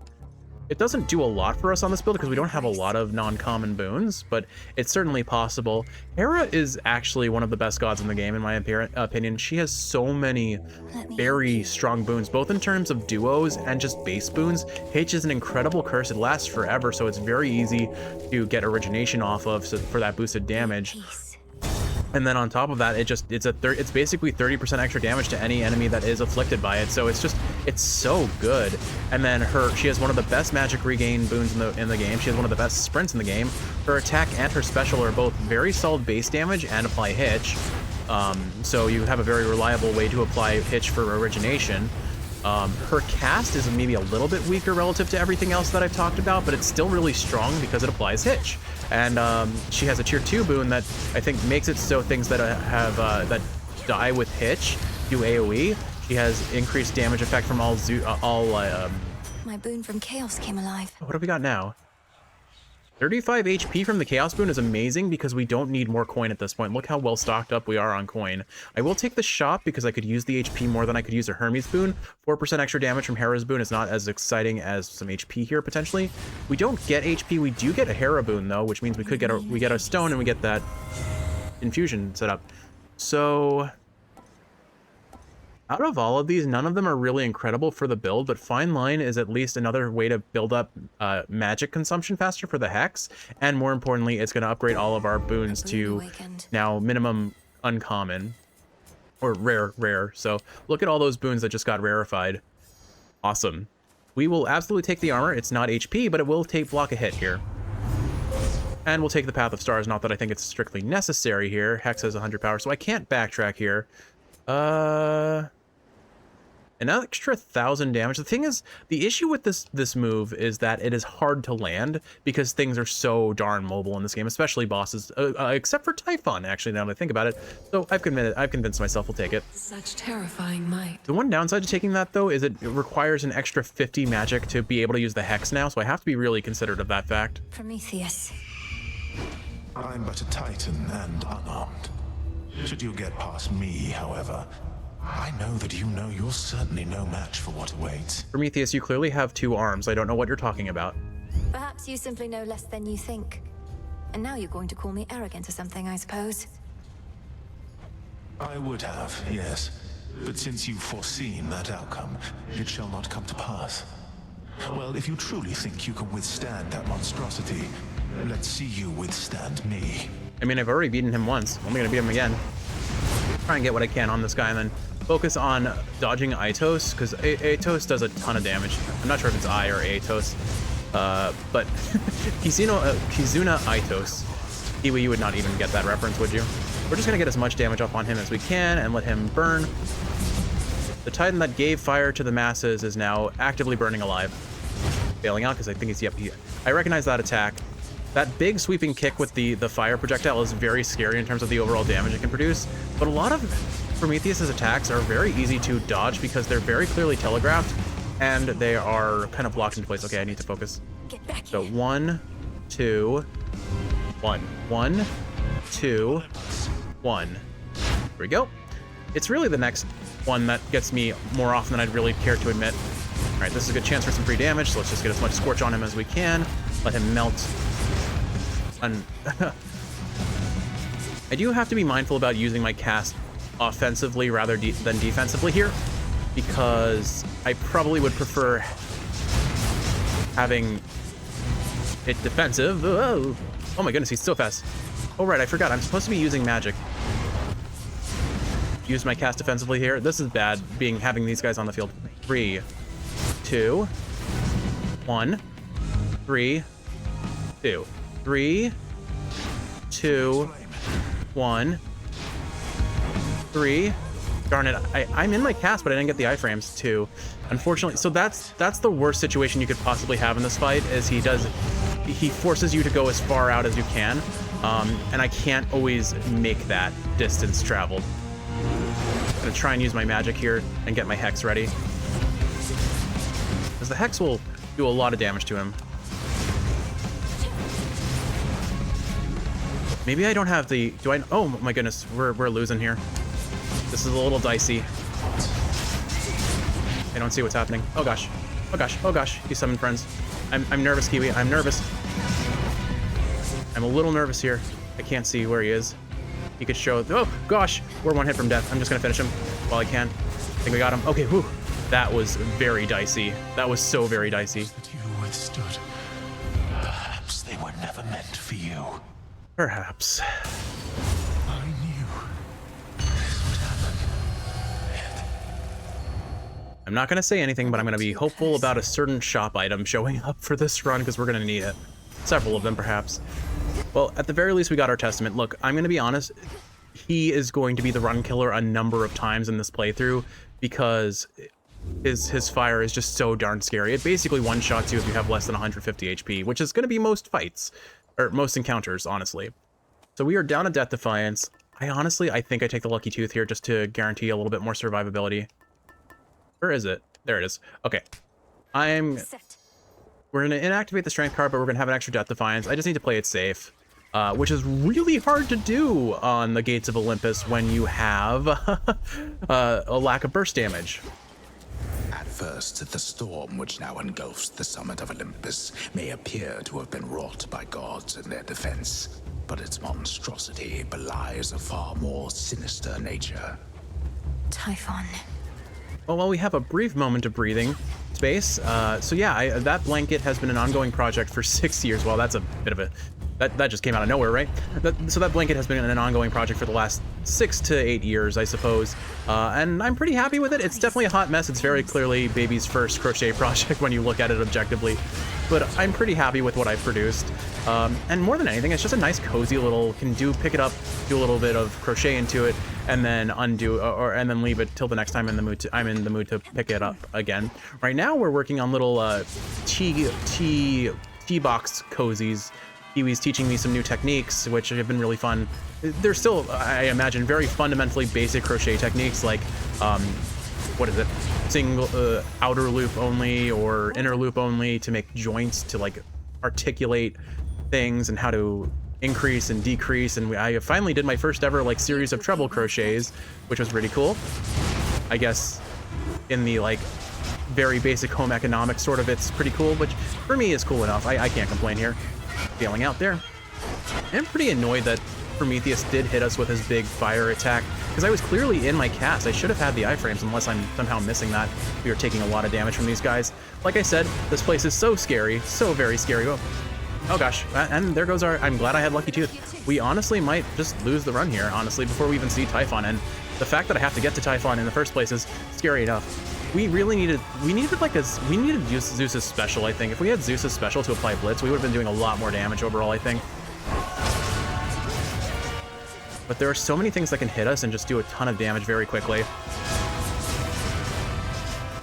It doesn't do a lot for us on this build because we don't have a lot of non-common boons, but it's certainly possible. Hera is actually one of the best gods in the game, in my opinion. She has so many very strong boons, both in terms of duos and just base boons. H is an incredible curse. It lasts forever, so it's very easy to get origination off of for that boosted damage. And then on top of that, it's basically 30% extra damage to any enemy that is afflicted by it. So it's so good. And then she has one of the best magic regain boons in the game. She has one of the best sprints in the game. Her attack and her special are both very solid base damage and apply hitch. So you have a very reliable way to apply hitch for origination. Her cast is maybe a little bit weaker relative to everything else that I've talked about, but it's still really strong because it applies hitch. And she has a tier 2 boon that I think makes it so things that that die with hitch do AoE. She has increased damage effect from all My boon from Chaos came alive. what have we got now? 35 HP from the Chaos boon is amazing because we don't need more coin at this point. Look how well stocked up we are on coin. I will take the shop because I could use the HP more than I could use a Hermes boon. 4% extra damage from Hera's boon is not as exciting as some HP here potentially. We don't get HP. We do get a Hera boon though, which means we get a stone and we get that infusion set up. So out of all of these, none of them are really incredible for the build, but Fine Line is at least another way to build up magic consumption faster for the Hex, and more importantly, it's going to upgrade all of our boons to now minimum uncommon, or rare. So look at all those boons that just got rarefied. Awesome. We will absolutely take the armor. It's not HP, but it will block a hit here. And we'll take the Path of Stars, not that I think it's strictly necessary here. Hex has 100 power, so I can't backtrack here. An extra 1,000 damage. The thing is, the issue with this move is that it is hard to land because things are so darn mobile in this game, especially bosses, except for Typhon, actually, now that I think about it. So I've convinced myself we'll take it. Such terrifying might. The one downside to taking that, though, is it requires an extra 50 magic to be able to use the Hex now, so I have to be really considerate of that fact. Prometheus. I'm but a Titan and unarmed. Should you get past me, however, I know that you know you're certainly no match for what awaits. Prometheus, you clearly have 2 arms. I don't know what you're talking about. Perhaps you simply know less than you think. And now you're going to call me arrogant or something, I suppose. I would have, yes. But since you've foreseen that outcome, it shall not come to pass. Well, if you truly think you can withstand that monstrosity, let's see you withstand me. I mean, I've already beaten him once. I'm only gonna beat him again. Try and get what I can on this guy and then focus on dodging Aitos, because Aitos does a ton of damage. I'm not sure if it's I or Aitos, but Kizuna Aitos. Kiwi, you would not even get that reference, would you? We're just gonna get as much damage up on him as we can and let him burn. The Titan that gave fire to the masses is now actively burning alive. Bailing out because I think I recognize that attack. That big sweeping kick with the fire projectile is very scary in terms of the overall damage it can produce, but a lot of Prometheus's attacks are very easy to dodge because they're very clearly telegraphed and they are kind of locked into place. Okay, I need to focus. So 1, 2, 1. 1, 2, 1. Here we go. It's really the next one that gets me more often than I'd really care to admit. All right, this is a good chance for some free damage, so let's just get as much Scorch on him as we can. Let him melt. I do have to be mindful about using my cast offensively rather than defensively here, because I probably would prefer having it defensive. Oh my goodness, he's so fast. Oh right, I forgot, I'm supposed to be using magic. use my cast defensively here. This is bad, having these guys on the field. 3, 2, 1, 3, 2, 3, 2, 1, 3. Darn it, I'm in my cast, but I didn't get the iframes too. Unfortunately, so that's the worst situation you could possibly have in this fight, is he forces you to go as far out as you can, and I can't always make that distance traveled. I'm gonna try and use my magic here and get my Hex ready, because the Hex will do a lot of damage to him. Maybe I don't have the, oh my goodness, we're losing here. This is a little dicey. I don't see what's happening. Oh gosh. Oh gosh. Oh gosh. He summoned friends. I'm nervous, Kiwi. I'm nervous. I'm a little nervous here. I can't see where he is. He could show. Oh gosh. We're one hit from death. I'm just gonna finish him while I can. I think we got him. Okay, whew. That was very dicey. That was so very dicey. That you withstood. Perhaps they were never meant for you. Perhaps. I knew this would happen. I'm not gonna say anything, but I'm gonna be hopeful about a certain shop item showing up for this run, because we're gonna need it. Several of them, perhaps. Well, at the very least, we got our testament. Look, I'm gonna be honest. He is going to be the run killer a number of times in this playthrough, because his fire is just so darn scary. It basically one-shots you if you have less than 150 HP, which is gonna be most fights, or most encounters, honestly. So we are down to Death Defiance. I think I take the Lucky Tooth here just to guarantee a little bit more survivability. Where is it? There it is. Okay. We're gonna inactivate the Strength card, but we're gonna have an extra Death Defiance. I just need to play it safe, which is really hard to do on the Gates of Olympus when you have a lack of burst damage. At first, the storm which now engulfs the summit of Olympus may appear to have been wrought by gods in their defense, but its monstrosity belies a far more sinister nature. Typhon. Well, while we have a brief moment of breathing space, so yeah, that blanket has been an ongoing project for 6 years. Well, that's a bit of a, that just came out of nowhere, right? So that blanket has been an ongoing project for the last 6 to 8 years, I suppose. And I'm pretty happy with it. It's definitely a hot mess. It's very clearly baby's first crochet project when you look at it objectively. But I'm pretty happy with what I've produced. And more than anything, it's just a nice, cozy little, pick it up, do a little bit of crochet into it, and then undo, and then leave it till the next time I'm in the mood to pick it up again. Right now, we're working on little tea box cozies. Kiwi's teaching me some new techniques, which have been really fun. They're still, I imagine, very fundamentally basic crochet techniques, like, what is it? Single, outer loop only or inner loop only to make joints, to like articulate things and how to increase and decrease. And I finally did my first ever like series of treble crochets, which was pretty cool. I guess in the like very basic home economics sort of, it's pretty cool, which for me is cool enough. I can't complain here. Feeling out there. I'm pretty annoyed that Prometheus did hit us with his big fire attack, because I was clearly in my cast. I should have had the iframes, unless I'm somehow missing that. We are taking a lot of damage from these guys. Like I said, this place is so scary, so very scary. Oh gosh, and there goes our, I'm glad I had Lucky Tooth. We honestly might just lose the run here, honestly, before we even see Typhon, and the fact that I have to get to Typhon in the first place is scary enough. We needed Zeus's special, I think. If we had Zeus's special to apply Blitz, we would have been doing a lot more damage overall, I think. But there are so many things that can hit us and just do a ton of damage very quickly.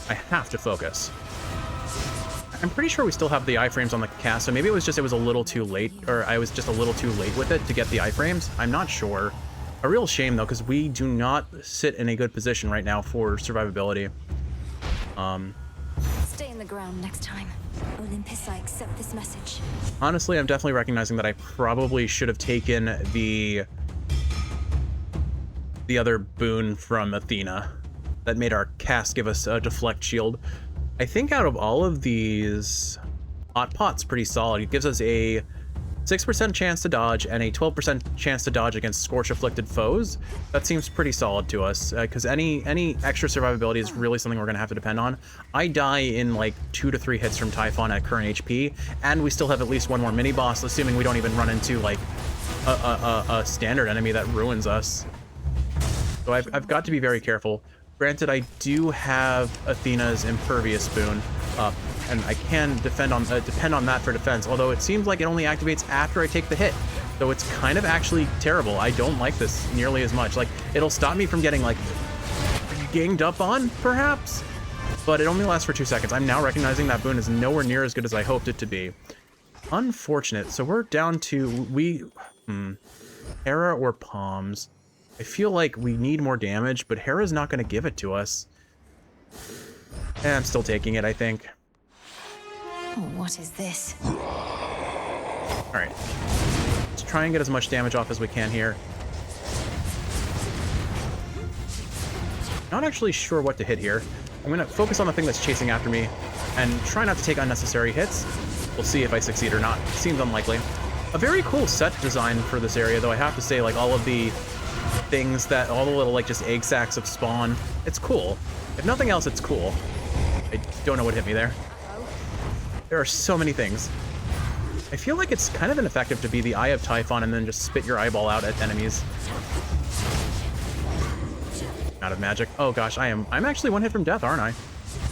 I have to focus. I'm pretty sure we still have the iframes on the cast, so maybe it was a little too late, or I was just a little too late with it to get the iframes. I'm not sure. A real shame, though, because we do not sit in a good position right now for survivability. Stay in the ground next time. Olympus, I accept this message. Honestly, I'm definitely recognizing that I probably should have taken the other boon from Athena that made our cast give us a deflect shield. I think out of all of these, Hot Pot's pretty solid. It gives us a 6% chance to dodge and a 12% chance to dodge against Scorch-afflicted foes. That seems pretty solid to us, because any extra survivability is really something we're gonna have to depend on. I die in like 2 to 3 hits from Typhon at current HP, and we still have at least one more mini-boss, assuming we don't even run into like a standard enemy that ruins us. So I've got to be very careful. Granted, I do have Athena's Impervious boon up, and I can depend on that for defense, although it seems like it only activates after I take the hit. So it's kind of actually terrible. I don't like this nearly as much. Like, it'll stop me from getting, like, ganged up on, perhaps? But it only lasts for 2 seconds. I'm now recognizing that boon is nowhere near as good as I hoped it to be. Unfortunate. So we're down to, Hera or Palms. I feel like we need more damage, but Hera's not going to give it to us. I'm still taking it, I think. Oh, what is this? All right. Let's try and get as much damage off as we can here. Not actually sure what to hit here. I'm going to focus on the thing that's chasing after me and try not to take unnecessary hits. We'll see if I succeed or not. Seems unlikely. A very cool set design for this area, though I have to say, like, all of the things that, all the little, like, just egg sacs of spawn, it's cool. If nothing else, it's cool. I don't know what hit me there. There are so many things. I feel like it's kind of ineffective to be the Eye of Typhon and then just spit your eyeball out at enemies. Out of magic. Oh gosh, I'm actually one hit from death, aren't I?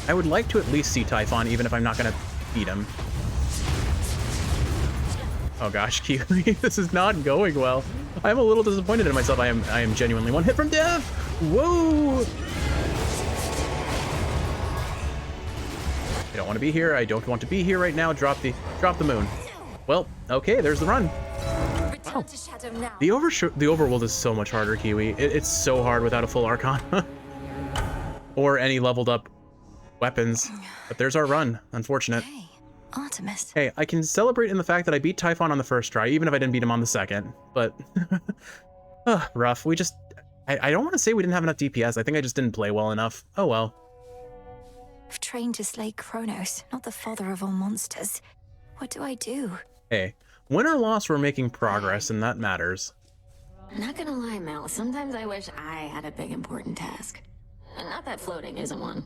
I would like to at least see Typhon, even if I'm not gonna beat him. Oh gosh, Kiwi, this is not going well. I'm a little disappointed in myself. I am genuinely one hit from death. Whoa! I don't want to be here. I don't want to be here right now. Drop the moon. Well, okay, there's the run. Wow. The Overworld is so much harder, Kiwi. It's so hard without a full Arcana. Or any leveled up weapons. But there's our run. Unfortunate. Hey, Artemis. Hey, I can celebrate in the fact that I beat Typhon on the first try, even if I didn't beat him on the second. But, rough. I don't want to say we didn't have enough DPS. I think I just didn't play well enough. Oh well. I've trained to slay Kronos, not the father of all monsters. What do I do? Hey, win or loss, we're making progress, and that matters. Not gonna lie, Mel, sometimes I wish I had a big important task. Not that floating isn't one.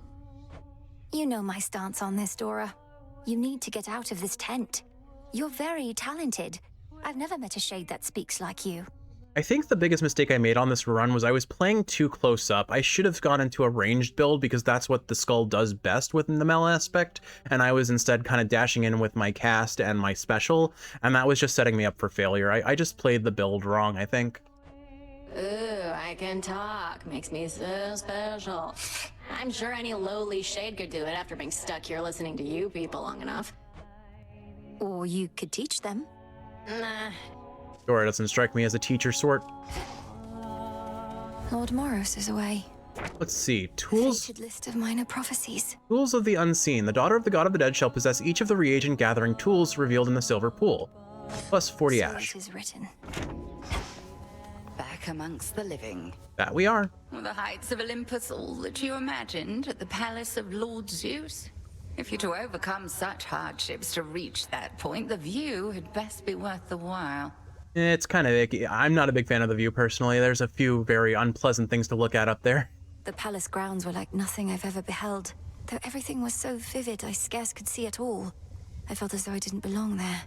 You know my stance on this, Dora. You need to get out of this tent. You're very talented. I've never met a shade that speaks like you. I think the biggest mistake I made on this run was I was playing too close up. I should have gone into a ranged build because that's what the skull does best within the Mel aspect, and I was instead kind of dashing in with my cast and my special, and that was just setting me up for failure. I just played the build wrong, I think. Ooh, I can talk. Makes me so special. I'm sure any lowly shade could do it after being stuck here listening to you people long enough. Or you could teach them. Nah. Dora doesn't strike me as a teacher sort. Lord Moros is away. Let's see. Tools. Fated list of minor prophecies. Tools of the Unseen. The daughter of the god of the dead shall possess each of the reagent gathering tools revealed in the silver pool. Plus 40 So ash. it is written. Back amongst the living. That we are. The heights of Olympus, all that you imagined at the palace of Lord Zeus. If you're to overcome such hardships to reach that point, the view had best be worth the while. It's kind of icky. I'm not a big fan of the view personally. There's a few very unpleasant things to look at up there. The palace grounds were like nothing I've ever beheld. Though everything was so vivid, I scarce could see it all. I felt as though I didn't belong there.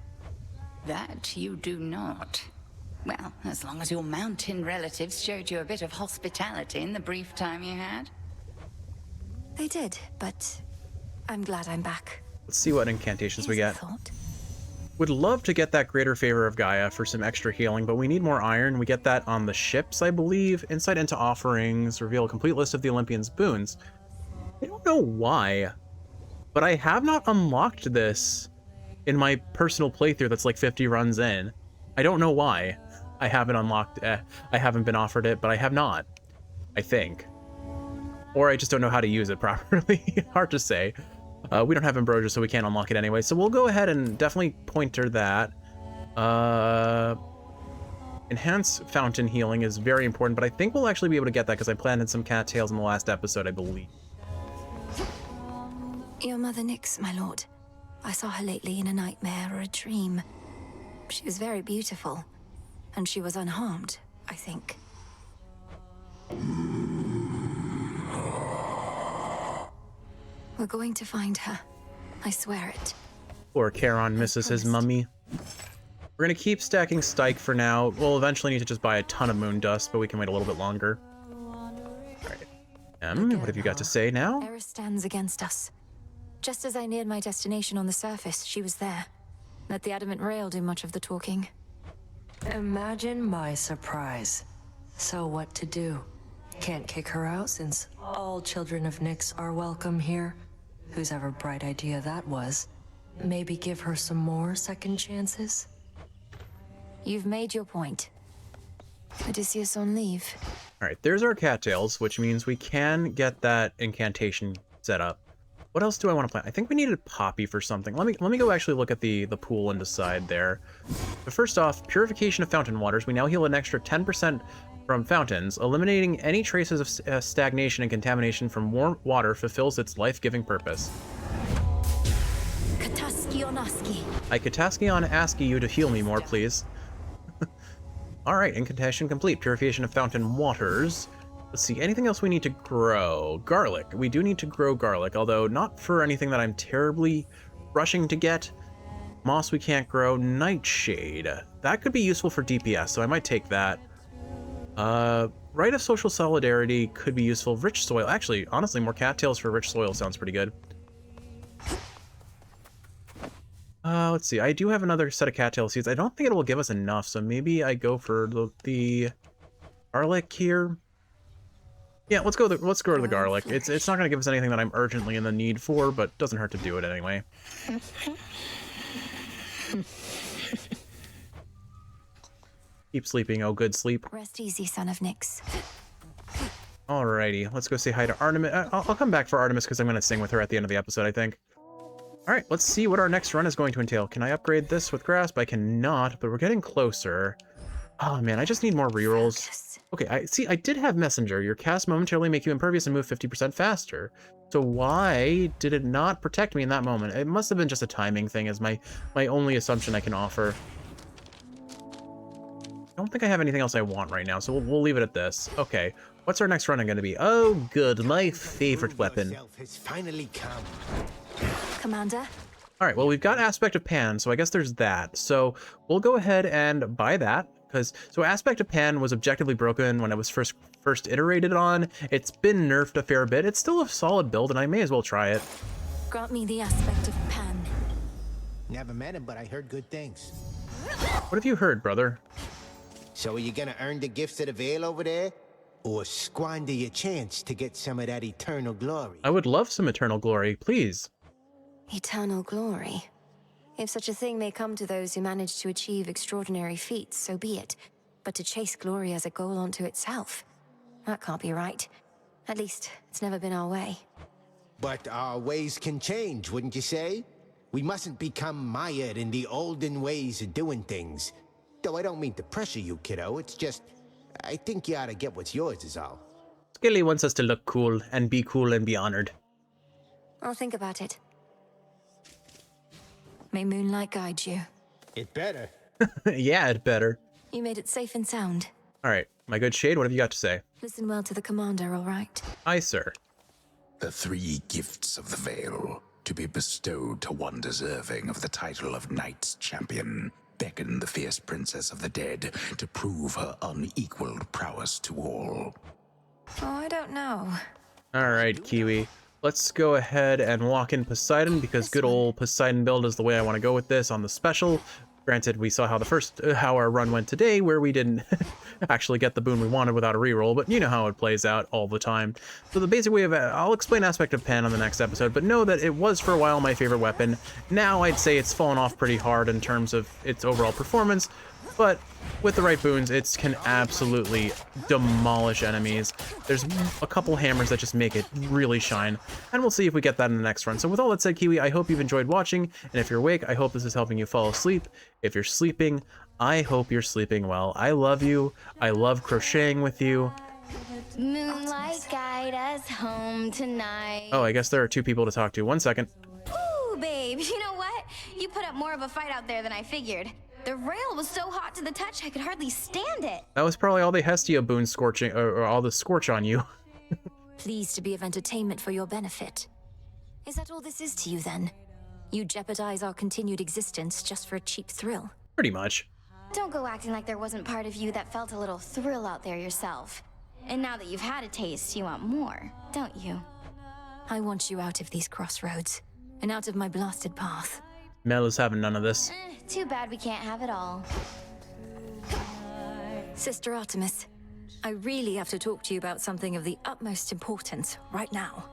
That you do not. Well, as long as your mountain relatives showed you a bit of hospitality in the brief time you had. They did, but I'm glad I'm back. Let's see what incantations we get. Would love to get that Greater Favor of Gaia for some extra healing, but we need more iron. We get that on the ships, I believe. Insight into offerings, reveal a complete list of the Olympians' boons. I don't know why, but I have not unlocked this in my personal playthrough that's like 50 runs in. I don't know why I haven't unlocked I haven't been offered it, but I have not, I think. Or I just don't know how to use it properly. Hard to say. We don't have Ambrosia, so we can't unlock it anyway. So we'll go ahead and definitely pointer that. Enhance Fountain Healing is very important, but I think we'll actually be able to get that because I planted some cattails in the last episode, I believe. Your mother Nyx, my lord. I saw her lately in a nightmare or a dream. She was very beautiful, and she was unharmed, I think. We're going to find her. I swear it. Poor Charon misses his mummy. We're gonna keep stacking Stike for now. We'll eventually need to just buy a ton of moon dust, but we can wait a little bit longer. What have you got to say now? Eris stands against us. Just as I neared my destination on the surface, she was there. Let the adamant rail do much of the talking. Imagine my surprise. So what to do? Can't kick her out since all children of Nyx are welcome here. Whose ever bright idea that was. Maybe give her some more second chances? You've made your point. Odysseus on leave. All right, there's our cattails, which means we can get that incantation set up. What else do I want to plant? I think we needed poppy for something. Let me go actually look at the pool and decide there. But first off, purification of fountain waters. We now heal an extra 10% from fountains. Eliminating any traces of stagnation and contamination from warm water fulfills its life-giving purpose. I Kataskion ask you to heal me more, please. Alright, incantation complete. Purification of fountain waters. Let's see, anything else we need to grow? Garlic. We do need to grow garlic, although not for anything that I'm terribly rushing to get. Moss we can't grow. Nightshade. That could be useful for DPS, so I might take that. Rite of Social Solidarity could be useful. Rich soil. Actually, honestly, more cattails for rich soil sounds pretty good. Let's see. I do have another set of cattail seeds. I don't think it will give us enough, so maybe I go for the garlic here. Yeah, let's grow the garlic. It's not going to give us anything that I'm urgently in the need for, but doesn't hurt to do it anyway. Keep sleeping, oh good sleep. Rest easy, son of Nyx. Alrighty, let's go say hi to Artemis. I'll come back for Artemis because I'm going to sing with her at the end of the episode, I think. Alright, let's see what our next run is going to entail. Can I upgrade this with grasp? I cannot, but we're getting closer. Oh man, I just need more rerolls. Okay, I did have Messenger. Your cast momentarily make you impervious and move 50% faster. So why did it not protect me in that moment? It must have been just a timing thing is my only assumption I can offer. I don't think I have anything else I want right now, so we'll leave it at this. Okay, what's our next run going to be? Oh good, my favorite weapon. Has finally come. Commander? Alright, well we've got Aspect of Pan, so I guess there's that. So we'll go ahead and buy that. So Aspect of Pan was objectively broken when it was first iterated on. It's been nerfed a fair bit. It's still a solid build, and I may as well try it. Grant me the Aspect of Pan. Never met him, but I heard good things. What have you heard, brother? So are you gonna earn the gifts of the Veil over there? Or squander your chance to get some of that eternal glory? I would love some eternal glory, please. Eternal glory. If such a thing may come to those who manage to achieve extraordinary feats, so be it. But to chase glory as a goal unto itself, that can't be right. At least, it's never been our way. But our ways can change, wouldn't you say? We mustn't become mired in the olden ways of doing things. Though I don't mean to pressure you, kiddo. It's just, I think you ought to get what's yours is all. Skilly wants us to look cool and be honored. I'll think about it. May moonlight guide you. It better. Yeah, it better. You made it safe and sound. All right, my good Shade, what have you got to say? Listen well to the commander, all right? Aye, sir. The 3 gifts of the Veil, to be bestowed to one deserving of the title of Knight's Champion, beckon the fierce princess of the dead to prove her unequaled prowess to all. Oh, I don't know. All right, Kiwi. Let's go ahead and walk in Poseidon because good old Poseidon build is the way I want to go with this on the special. Granted, we saw how our run went today, where we didn't actually get the boon we wanted without a reroll, but you know how it plays out all the time. So the basic way of I'll explain Aspect of Pan on the next episode, but know that it was for a while my favorite weapon. Now I'd say it's fallen off pretty hard in terms of its overall performance, but with the right boons, it can absolutely demolish enemies. There's a couple hammers that just make it really shine, and we'll see if we get that in the next run. So with all that said, Kiwi, I hope you've enjoyed watching, and if you're awake, I hope this is helping you fall asleep. If you're sleeping, I hope you're sleeping well. I love you. I love crocheting with you. Moonlight guide us home tonight. Oh, I guess there are 2 people to talk to. 1 second. Ooh, babe, you know what? You put up more of a fight out there than I figured. The rail was so hot to the touch I could hardly stand it. That was probably all the Hestia boons scorching, or all the scorch on you. Pleased to be of entertainment for your benefit. Is that all this is to you, then? You jeopardize our continued existence just for a cheap thrill? Pretty much. Don't go acting like there wasn't part of you that felt a little thrill out there yourself. And now that you've had a taste, you want more, don't you? I want you out of these crossroads and out of my blasted path. Mel is having none of this. Too bad we can't have it all. Sister Artemis, I really have to talk to you about something of the utmost importance right now.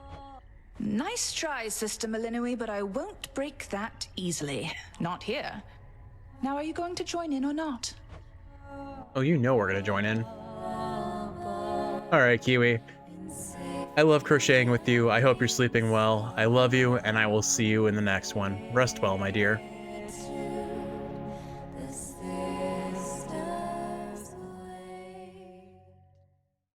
Nice try, Sister Malinui, but I won't break that easily. Not here. Now, are you going to join in or not? Oh, you know we're gonna join in. All right, Kiwi. I love crocheting with you. I hope you're sleeping well. I love you, and I will see you in the next one. Rest well, my dear.